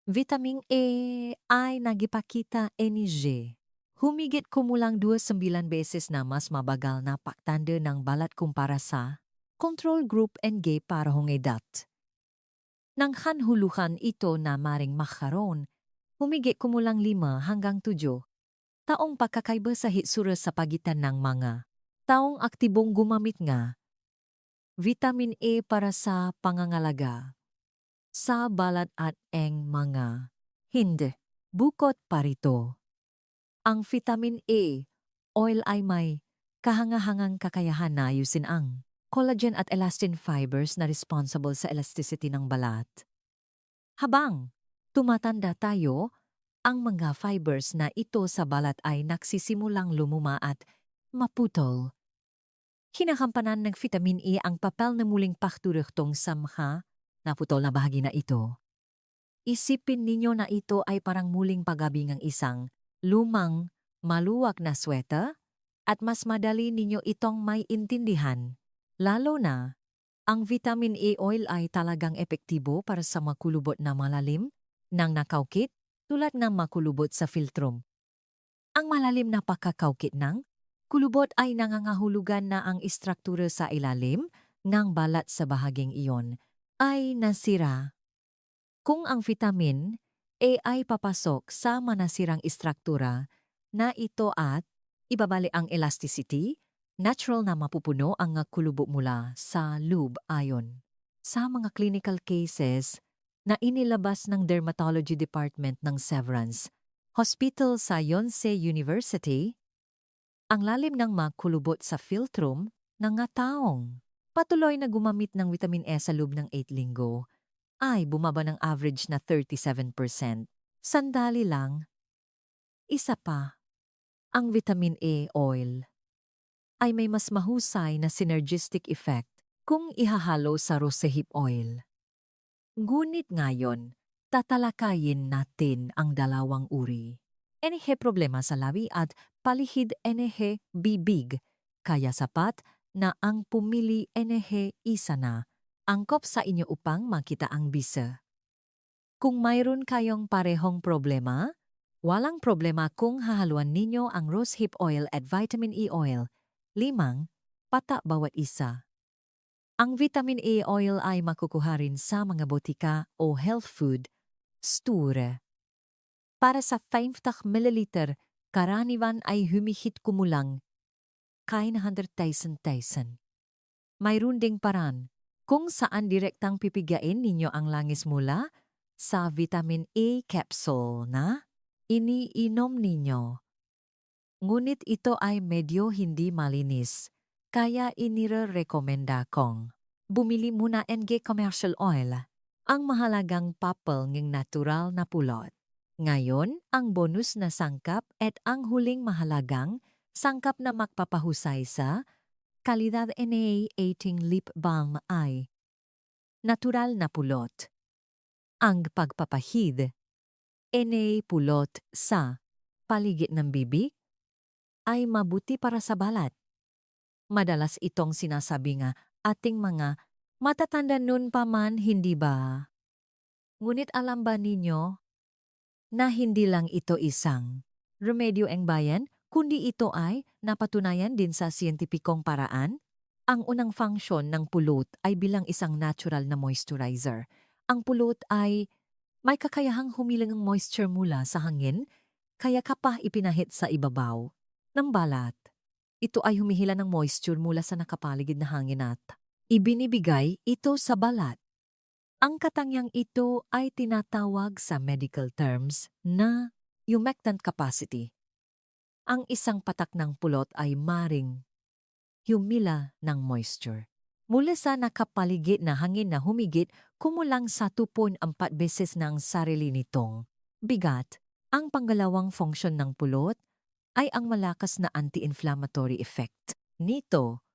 vitamin A ay nagipakita NG. Humigit kumulang 29 beses na mas mabagal na paktanda ng balat kumpara sa control group NG para edad. Nang kanhuluhan ito na maring makaroon, humigit kumulang 5 hanggang 7 taong pagkakaiba sa hitsura sa pagitan ng mga taong aktibong gumamit nga vitamin A para sa pangangalaga sa balat at ang mga hindi. Bukod parito, ang vitamin A oil ay may kahangahangang kakayahan na ayusin ang collagen at elastin fibers na responsible sa elasticity ng balat. Habang tumatanda tayo, ang mga fibers na ito sa balat ay nagsisimulang lumuma at maputol. Kinakampanan ng vitamin E ang papel na muling pakturuktong sa mga naputol na bahagi na ito. Isipin ninyo na ito ay parang muling paggabi ng isang lumang, maluwag na sweta at mas madali ninyo itong may intindihan. Lalo na, ang vitamin A oil ay talagang epektibo para sa makulubot na malalim ng nakaukit tulad ng makulubot sa filtrum. Ang malalim na pagkakaukit ng kulubot ay nangangahulugan na ang istruktura sa ilalim ng balat sa bahaging iyon ay nasira. Kung ang vitamin A ay papasok sa manasirang istruktura na ito at ibabali ang elasticity, natural na mapupuno ang kulubot mula sa loob ayon sa mga clinical cases na inilabas ng Dermatology Department ng Severance Hospital sa Yonsei University. Ang lalim ng makulubot sa filtrum ng nga taong patuloy na gumamit ng vitamin E sa loob ng 8 linggo ay bumaba ng average na 37%. Sandali lang. Isa pa, ang vitamin A oil ay may mas mahusay na synergistic effect kung ihahalo sa rosehip oil. Ngunit ngayon, tatalakayin natin ang dalawang uri. Enehe problema sa labi at palihid enehe bibig, kaya sapat na ang pumili enehe isa na angkop sa inyo upang makita ang bisa. Kung mayroon kayong parehong problema, walang problema kung hahaluan ninyo ang rosehip oil at vitamin E oil, 5 pata bawat isa. Ang vitamin A oil ay makukuha rin sa mga botika o health food store. Para sa 50 ml, karaniwan ay humihit kumulang kay 100,000. Mayroon ding paraan kung saan direktang pipigain ninyo ang langis mula sa vitamin A capsule na iniinom ninyo. Ngunit ito ay medyo hindi malinis, kaya inire-rekomenda kong bumili muna ng commercial oil, ang mahalagang papel ng natural na pulot. Ngayon, ang bonus na sangkap at ang huling mahalagang sangkap na magpapahusay sa kalidad NA18 lip balm ay natural na pulot. Ang pagpapahid, NA pulot sa paligid ng bibig, ay mabuti para sa balat. Madalas itong sinasabi nga ating mga matatanda nun pa man, hindi ba? Ngunit alam ba ninyo na hindi lang ito isang remedyo ang bayan, kundi ito ay napatunayan din sa siyentipikong paraan? Ang unang function ng pulot ay bilang isang natural na moisturizer. Ang pulot ay may kakayahang humilang ng moisture mula sa hangin, kaya kapag ipinahit sa ibabaw ng balat, ito ay humihila ng moisture mula sa nakapaligid na hangin at ibinibigay ito sa balat. Ang katangyang ito ay tinatawag sa medical terms na humectant capacity. Ang isang patak ng pulot ay maring humila ng moisture mula sa nakapaligid na hangin na humigit kumulang sa 2.4 beses ng sarili nitong bigat. Ang pangalawang function ng pulot ay ang malakas na anti-inflammatory effect nito.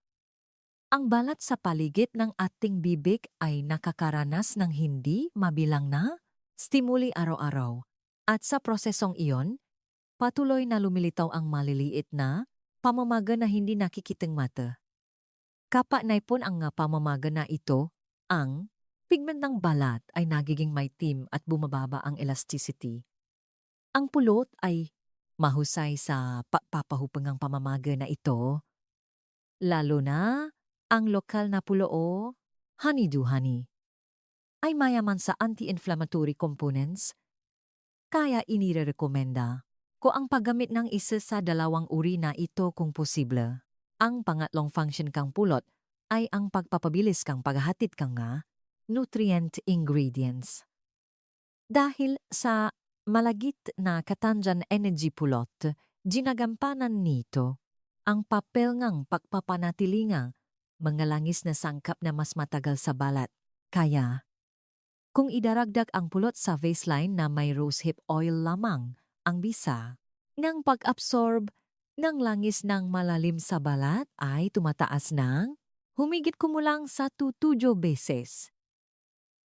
Ang balat sa paligid ng ating bibig ay nakakaranas ng hindi mabilang na stimuli araw-araw. At sa prosesong iyon, patuloy na lumilitaw ang maliliit na pamamaga na hindi nakikitang mata. Kapanaipon ang nga pamamaga na ito, ang pigment ng balat ay nagiging maitim at bumababa ang elasticity. Ang pulot ay mahusay sa pagpapahupangang pamamaga na ito, lalo na ang lokal na puloo, honeydew honey, ay mayaman sa anti-inflammatory components, kaya inirekomenda ko ang paggamit ng isa sa dalawang uri na ito kung posible. Ang pangatlong function kang pulot ay ang pagpapabilis kang paghahatid kang nga nutrient ingredients. Dahil sa malagit na katanjan energy pulot, ginagampanan nito ang papel ngang pagpapanatilingang mga langis na sangkap na mas matagal sa balat. Kaya, kung idaragdag ang pulot sa baseline na may rosehip oil lamang, ang bisa ng pag-absorb ng langis ng malalim sa balat ay tumataas ng humigit kumulang sa 2 beses.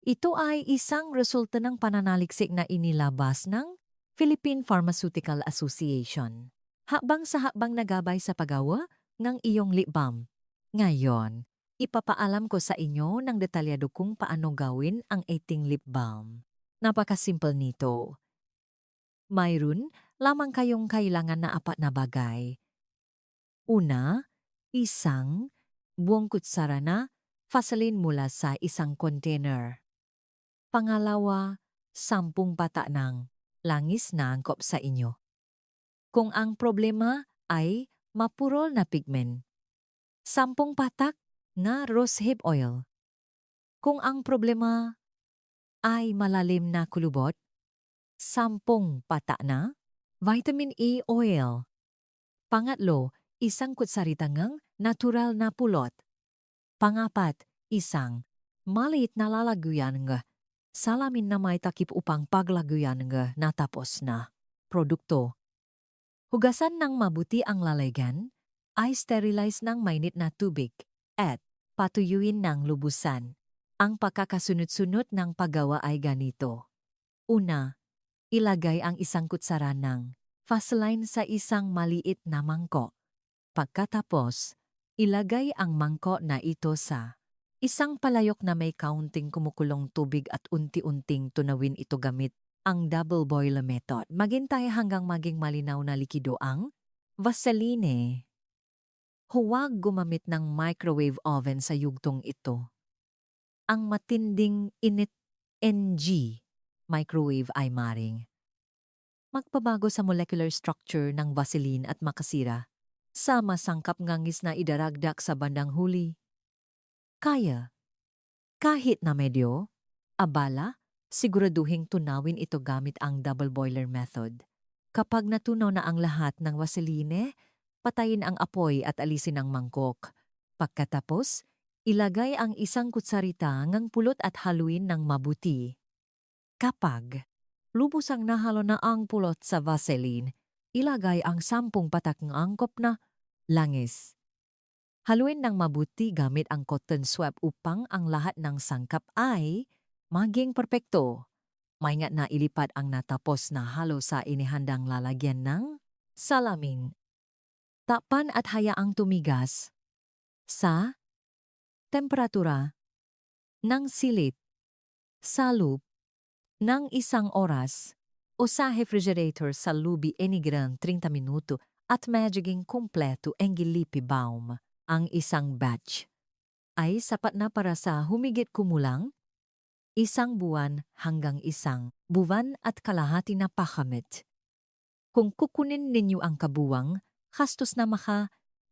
Ito ay isang resulta ng pananaliksik na inilabas ng Philippine Pharmaceutical Association. Habang sa habang nagabay sa paggawa ng iyong lip balm. Ngayon, ipapaalam ko sa inyo ng detalyado kung paano gawin ang ating lip balm. Napakasimple nito. Mayroon lamang kayong kailangan na 4 na bagay. Una, isang buong kutsara na Vaseline mula sa isang container. Pangalawa, 10 pata ng langis na angkop sa inyo. Kung ang problema ay mapurol na pigment, 10 patak na rosehip oil. Kung ang problema ay malalim na kulubot, 10 pata na vitamin E oil. Pangatlo, isang kutsaritang natural na pulot. Pangapat, isang maliit na lalagyan ng salamin na may takip upang paglagyan ng natapos na produkto. Hugasan ng mabuti ang lalagyan, ay sterilize ng mainit na tubig, at patuyuin ng lubusan. Ang pagkakasunod-sunod ng paggawa ay ganito. Una, ilagay ang isang kutsara ng Vaseline sa isang maliit na mangkok. Pagkatapos, ilagay ang mangkok na ito sa isang palayok na may kaunting kumukulong tubig at unti-unting tunawin ito gamit ang double boiler method. Maghintay hanggang maging malinaw na likido ang Vaseline. Huwag gumamit ng microwave oven sa yugtong ito. Ang matinding init NG microwave ay maring magpabago sa molecular structure ng Vaseline at makasira sa masangkap ngangis na idaragdak sa bandang huli. Kaya, kahit na medyo abala, siguraduhing tunawin ito gamit ang double boiler method. Kapag natunaw na ang lahat ng Vaseline, patayin ang apoy at alisin ang mangkok. Pagkatapos, ilagay ang isang kutsarita ng pulot at haluin ng mabuti. Kapag lubos ang nahalo na ang pulot sa Vaseline, ilagay ang 10 patak ng angkop na langis. Haluin ng mabuti gamit ang cotton swab upang ang lahat ng sangkap ay maging perpekto. Maingat na ilipat ang natapos na halo sa inihandang lalagyan ng salamin. Takpan at hayaang tumigas sa temperatura ng silit sa loop ng 1 oras o sa refrigerator sa lubi enigrang 30 minuto at magiging kumpleto ang gilipi balm. Ang isang batch ay sapat na para sa humigit kumulang 1 buwan hanggang 1 buwan at kalahati na pakamit. Kung kukunin ninyo ang kabuwang, kastos na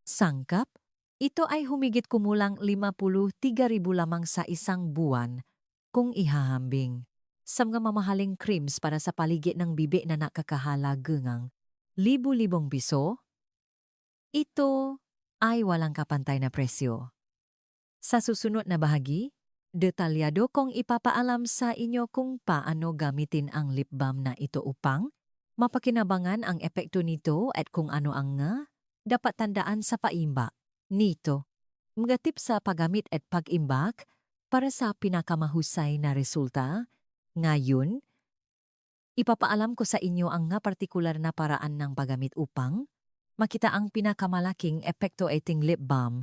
sangkap, ito ay humigit kumulang 53,000 lamang sa 1 buwan kung ihahambing sa mga mamahaling creams para sa paligid ng bibi na nakakahalagang libu-libong piso. Ito ay walang kapantay na presyo. Sa susunod na bahagi, detalyado kong ipapaalam sa inyo kung paano gamitin ang lip balm na ito upang mapakinabangan ang epekto nito at kung ano ang dapat tandaan sa paimbak nito. Mga tips sa paggamit at pag-imbak para sa pinakamahusay na resulta. Ngayon, ipapaalam ko sa inyo ang partikular na paraan ng paggamit upang makita ang pinakamalaking epekto-eting lip balm.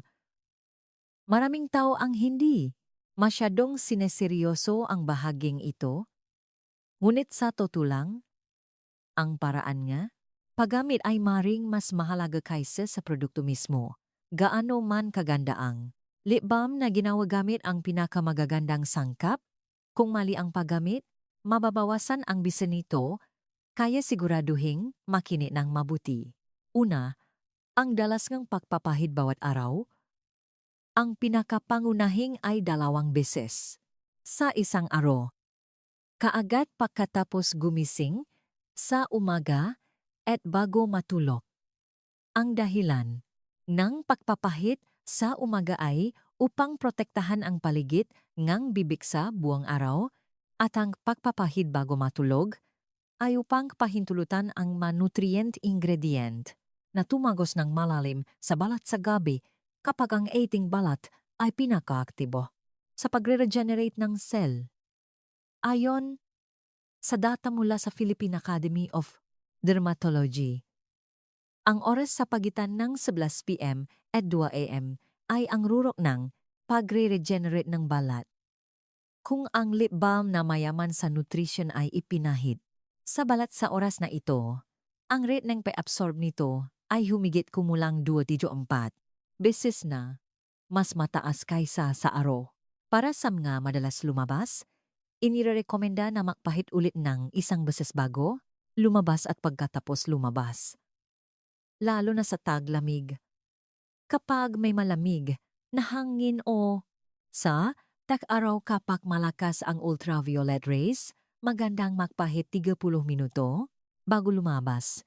Maraming tao ang hindi masyadong sineseryoso ang bahaging ito. Ngunit sa totoo lang, ang paraan nga, paggamit ay maring mas mahalaga kaysa sa produkto mismo. Gaano man kaganda ang lip balm na ginawa gamit ang pinakamagagandang sangkap, kung mali ang paggamit, mababawasan ang bisa nito, kaya siguraduhing makinit ng mabuti. Una, ang dalas ngang pagpapahid bawat araw. Ang pinakapangunahing ay 2 beses sa isang araw. Kaagad pagkatapos gumising, sa umaga, at bago matulog. Ang dahilan ng pagpapahid sa umaga ay upang protektahan ang paligid ngang bibig sa buong araw, at ang pagpapahid bago matulog ay upang pahintulutan ang manutrient ingredient na tumagos ng malalim sa balat sa gabi kapag ang ating balat ay pinakaaktibo sa pagre-regenerate ng cell. Ayon sa data mula sa Philippine Academy of Dermatology, ang oras sa pagitan ng 11 p.m. at 2 a.m. ay ang rurok ng pagre-regenerate ng balat. Kung ang lip balm na mayaman sa nutrition ay ipinahid sa balat sa oras na ito, ang rate ng pag-absorb nito ay humigit kumulang 2.4 beses na mas mataas kaysa sa araw. Para sa mga madalas lumabas, inirekomenda na magpahid ulit ng 1 beses bago lumabas at pagkatapos lumabas. Lalo na sa taglamig. Kapag may malamig na hangin o sa tag-araw kapag malakas ang ultraviolet rays, magandang magpahid 30 minuto bago lumabas.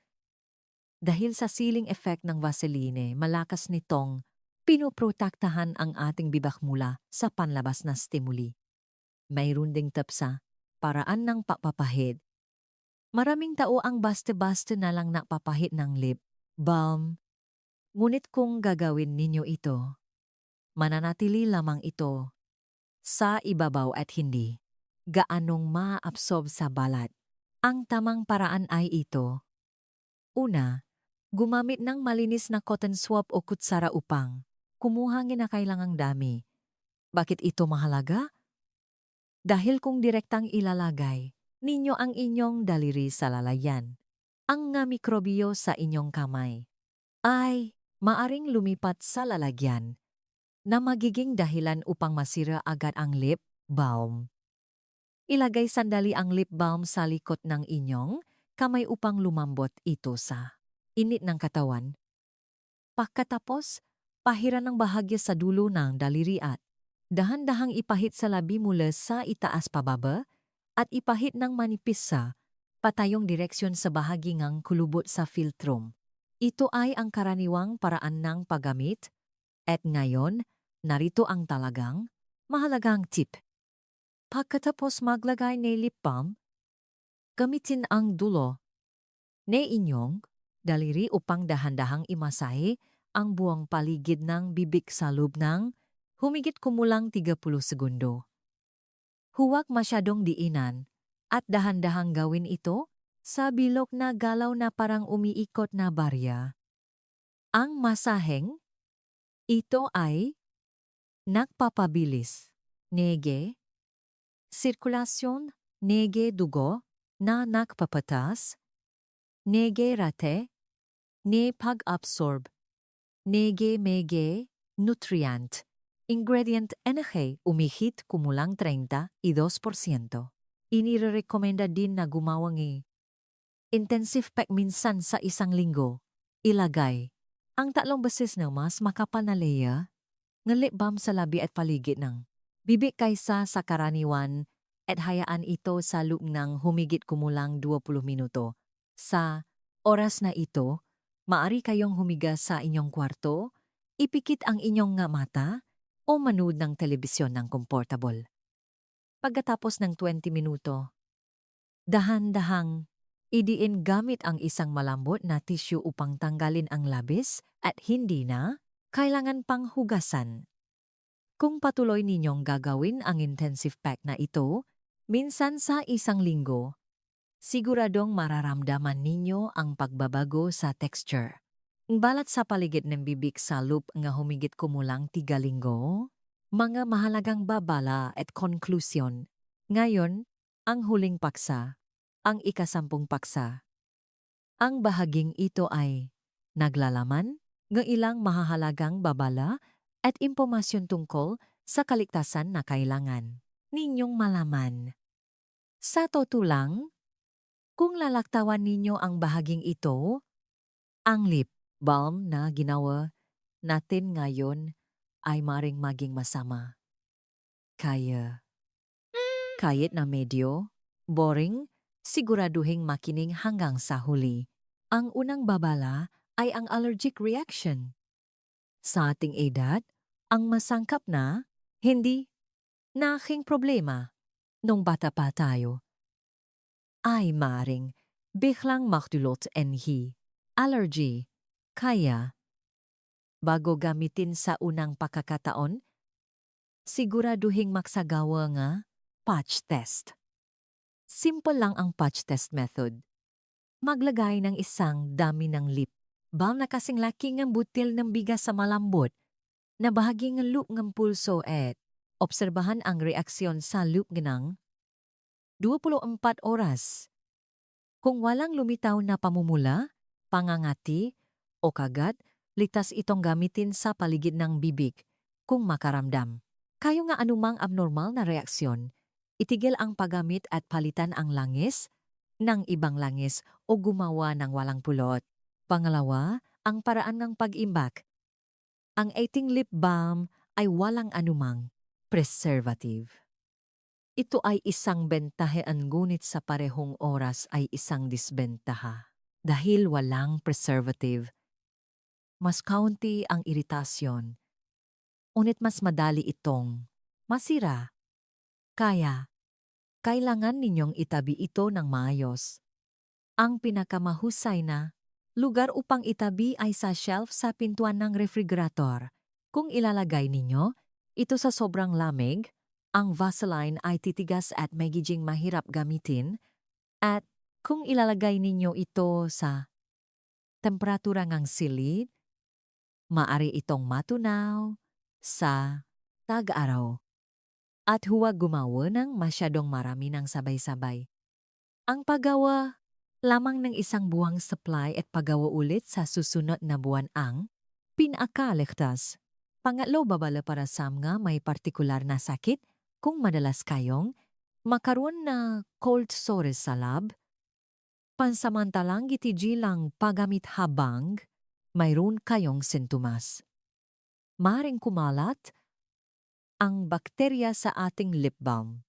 Dahil sa sealing effect ng Vaseline, malakas nitong pinoprotektahan ang ating bibak mula sa panlabas na stimuli. Mayroon ding tapsa, paraan ng pagpapahid. Maraming tao ang basta-basta na lang napapahid ng lip balm. Ngunit kung gagawin ninyo ito, mananatili lamang ito sa ibabaw at hindi gaanong ma-absorb sa balat. Ang tamang paraan ay ito. Una, gumamit ng malinis na cotton swab o kutsara upang kumuha ng kailangang dami. Bakit ito mahalaga? Dahil kung direktang ilalagay ninyo ang inyong daliri sa lalayan, ang nga mikrobyo sa inyong kamay ay maaring lumipat sa lalagyan na magiging dahilan upang masira agad ang lip balm. Ilagay sandali ang lip balm sa likod ng inyong kamay upang lumambot ito sa init ng katawan. Pagkatapos, pahiran ng bahagya sa dulo ng daliri at dahan-dahang ipahit sa labi mula sa itaas pababa at ipahit ng manipis sa patayong direksyon sa bahagi ng kulubot sa filtrum. Ito ay ang karaniwang paraan ng paggamit at ngayon, narito ang talagang mahalagang tip. Pagkatapos maglagay ng lip balm, gamitin ang dulo na inyong daliri upang dahan-dahang imasahe ang buong paligid ng bibig sa loob ng humigit kumulang 30 segundo. Huwag masyadong diinan at dahan-dahang gawin ito sa bilog na galaw na parang umiikot na barya. Ang masaheng ito ay nagpapabilis, nege, sirkulasyon, nege dugo na nagpapatas, nege rate, ne pag-absorb, nege mege, nutrient, ingredient energy umihit kumulang 32%. Inirekomenda din na gumawang intensive pack minsan sa isang linggo. Ilagay ang 3 beses na mas makapal na layer ng lip balm sa labi at paligid ng bibig kaysa sa karaniwan at hayaan ito sa loob ng humigit kumulang 20 minuto. Sa oras na ito, maari kayong humiga sa inyong kwarto, ipikit ang inyong mata o manood ng telebisyon ng comfortable. Pagkatapos ng 20 minuto, dahan-dahang idiin gamit ang isang malambot na tissue upang tanggalin ang labis at hindi na kailangan pang hugasan. Kung patuloy ninyong gagawin ang intensive pack na ito, minsan sa isang linggo, siguradong mararamdaman ninyo ang pagbabago sa texture. Balat sa paligid ng bibig sa loop nga humigit kumulang 3 linggo, mga mahalagang babala at konklusyon. Ngayon, ang huling paksa, ang ikasampung paksa. Ang bahaging ito ay naglalaman ng ilang mahahalagang babala at impormasyon tungkol sa kaligtasan na kailangan ninyong malaman. Sa totoo lang, kung lalaktawan ninyo ang bahaging ito, ang lip balm na ginawa natin ngayon ay maring maging masama. Kahit na medyo boring, siguraduhin makinig hanggang sa huli. Ang unang babala ay ang allergic reaction. Sa ating edad, ang masangkap na, hindi na aking problema nung bata pa tayo, ay maring biglang magdulot ng allergy. Kaya, bago gamitin sa unang pakakataon, siguraduhin magsagawa nga patch test. Simple lang ang patch test method. Maglagay ng isang dami ng lip balm na kasing laki ng butil ng bigas sa malambot na bahagi ng loop ng pulso at obserbahan ang reaksyon sa loop ng 24 oras. Kung walang lumitaw na pamumula, pangangati o kagat, ligtas itong gamitin sa paligid ng bibig kung makaramdam kayo nga anumang abnormal na reaksyon. Itigil ang paggamit at palitan ang langis ng ibang langis o gumawa ng walang pulot. Pangalawa, ang paraan ng pag-imbak. Ang ating lip balm ay walang anumang preservative. Ito ay isang bentahean ngunit sa parehong oras ay isang disbentaha. Dahil walang preservative, mas kaunti ang iritasyon, ngunit mas madali itong masira. Kaya, kailangan ninyong itabi ito ng maayos. Ang pinakamahusay na lugar upang itabi ay sa shelf sa pintuan ng refrigerator. Kung ilalagay ninyo ito sa sobrang lamig, ang Vaseline ay titigas at magiging mahirap gamitin. At kung ilalagay ninyo ito sa temperatura ng silid, maari itong matunaw sa tag-araw. At huwag gumawa ng masyadong marami ng sabay-sabay. Ang paggawa lamang ng isang buwang supply at paggawa ulit sa susunod na buwan ang pinakaligtas. Pangatlo, babala para sa mga may partikular na sakit kung madalas kayong makaroon na cold sores sa lab. Pansamantalang gitigil ang paggamit habang mayroon kayong sintomas. Maring kumalat ang bakterya sa ating lip balm.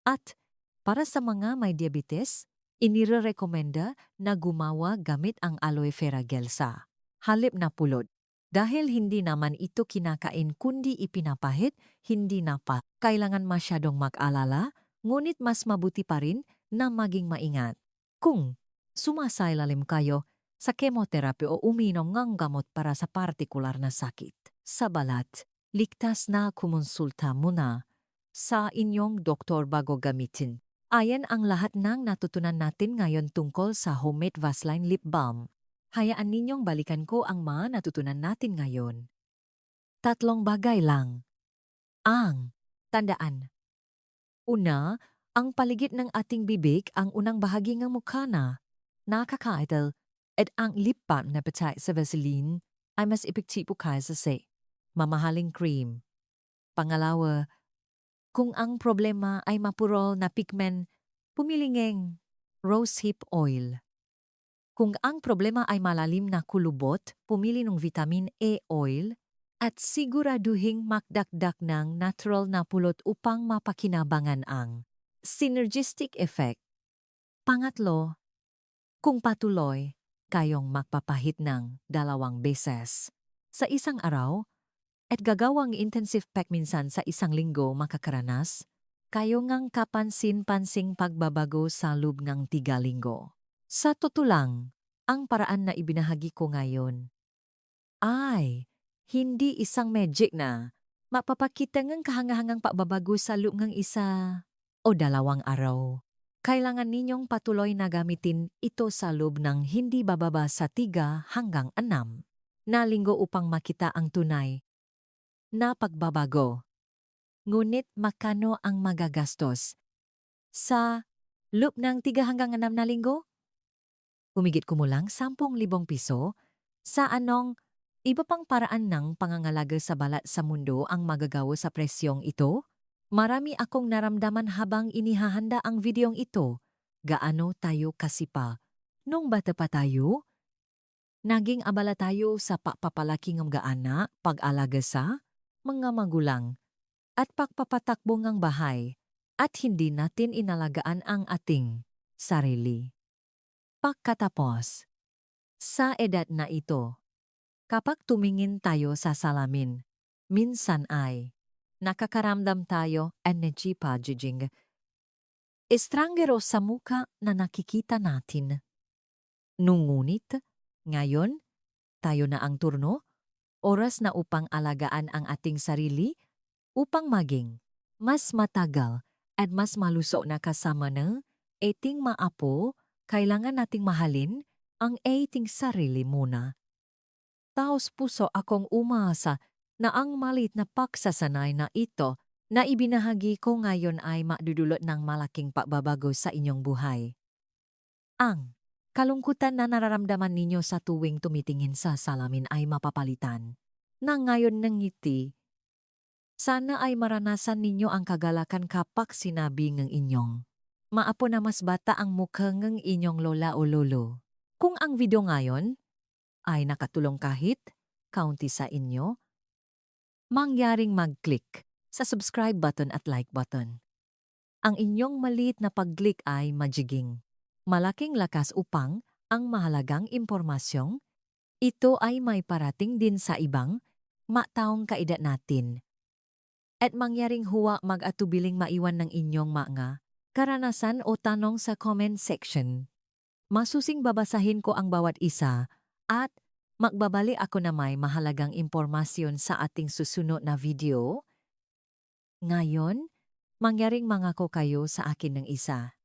At para sa mga may diabetes, inirekomenda na gumawa gamit ang aloe vera gel sa halip na pulot. Dahil hindi naman ito kinakain kundi ipinapahid, hindi na pa kailangan masyadong mag-alala, ngunit mas mabuti pa rin na maging maingat. Kung sumasailalim kayo sa chemotherapy o uminom ng gamot para sa partikular na sakit sa balat, ligtas na kumonsulta muna sa inyong doktor bago gamitin. Ayan ang lahat ng natutunan natin ngayon tungkol sa homemade Vaseline lip balm. Hayaan ninyong balikan ko ang mga natutunan natin ngayon. 3 bagay lang. Ang tandaan. Una, ang paligid ng ating bibig ang unang bahagi ng mukha na nakakaital at ang lip balm na patay sa Vaseline ay mas epektibo kaysa sa mamahaling cream. Pangalawa, kung ang problema ay mapurol na pigment, pumili ng rosehip oil. Kung ang problema ay malalim na kulubot, pumili ng vitamin A oil at siguraduhing makdakdak ng natural na pulot upang mapakinabangan ang synergistic effect. Pangatlo, kung patuloy kayong magpapahit ng 2 beses sa isang araw, at gagawang intensive pack minsan sa 1 linggo makakaranas, kayo ngang kapansin-pansing pagbabago sa loob ng 3 linggo. Sa totoo lang, ang paraan na ibinahagi ko ngayon ay hindi isang magic na mapapakita ng kahangahangang pagbabago sa loob ng 1 o 2 araw. Kailangan ninyong patuloy na gamitin ito sa loob ng hindi bababa sa 3 hanggang 6 na linggo upang makita ang tunay na pagbabago. Ngunit makano ang magagastos sa loop ng 3 hanggang 6 na linggo? Humigit kumulang 10,000 piso sa anong iba pang paraan ng pangangalaga sa balat sa mundo ang magagawa sa presyong ito? Marami akong naramdaman habang inihahanda ang videong ito. Gaano tayo kasipa? Nung bata pa tayo, naging abala tayo sa pagpapalaki ng gaana, pag-alaga sa mga magulang, at pagpapatakbo ng bahay, at hindi natin inalagaan ang ating sarili. Pagkatapos, sa edad na ito, kapag tumingin tayo sa salamin, minsan ay nakakaramdam tayo energy pagiging estranggero sa muka na nakikita natin. Ngunit, ngayon, tayo na ang turno, oras na upang alagaan ang ating sarili upang maging mas matagal at mas malusog na kasama ng ating maapo, kailangan nating mahalin ang ating sarili muna. Taos puso akong umasa na ang malit na pagsasanay na ito na ibinahagi ko ngayon ay madudulot ng malaking pagbabago sa inyong buhay. Ang kalungkutan na nararamdaman ninyo sa tuwing tumitingin sa salamin ay mapapalitan na ngayon ng ngiti. Sana ay maranasan ninyo ang kagalakan kapag sinabi ng inyong maapo na mas bata ang mukha ng inyong lola o lolo. Kung ang video ngayon ay nakatulong kahit kaunti sa inyo, mangyaring mag-click sa subscribe button at like button. Ang inyong maliit na pag-click ay magiging malaking lakas upang ang mahalagang impormasyong ito ay may parating din sa ibang mataong kaedad natin. At mangyaring huwa mag-atubiling maiwan ng inyong mga karanasan o tanong sa comment section. Masusing babasahin ko ang bawat isa at magbabali ako na may mahalagang impormasyon sa ating susunod na video. Ngayon, mangyaring mangako kayo sa akin ng isa.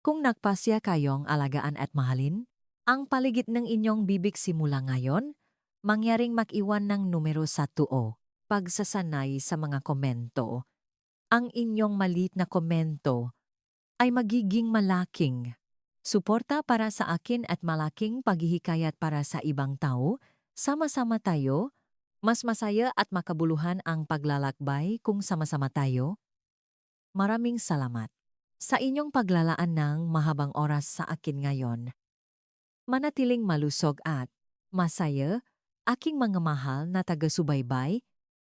Kung nagpasya kayong alagaan at mahalin, ang paligid ng inyong bibig simula ngayon, mangyaring mag-iwan ng numero sa tuo. Pagsasanay sa mga komento. Ang inyong maliit na komento ay magiging malaking suporta para sa akin at malaking paghihikayat para sa ibang tao. Sama-sama tayo, mas masaya at makabuluhan ang paglalakbay kung sama-sama tayo. Maraming salamat sa inyong paglalaan ng mahabang oras sa akin ngayon. Manatiling malusog at masaya, aking mga mahal na taga-subaybay,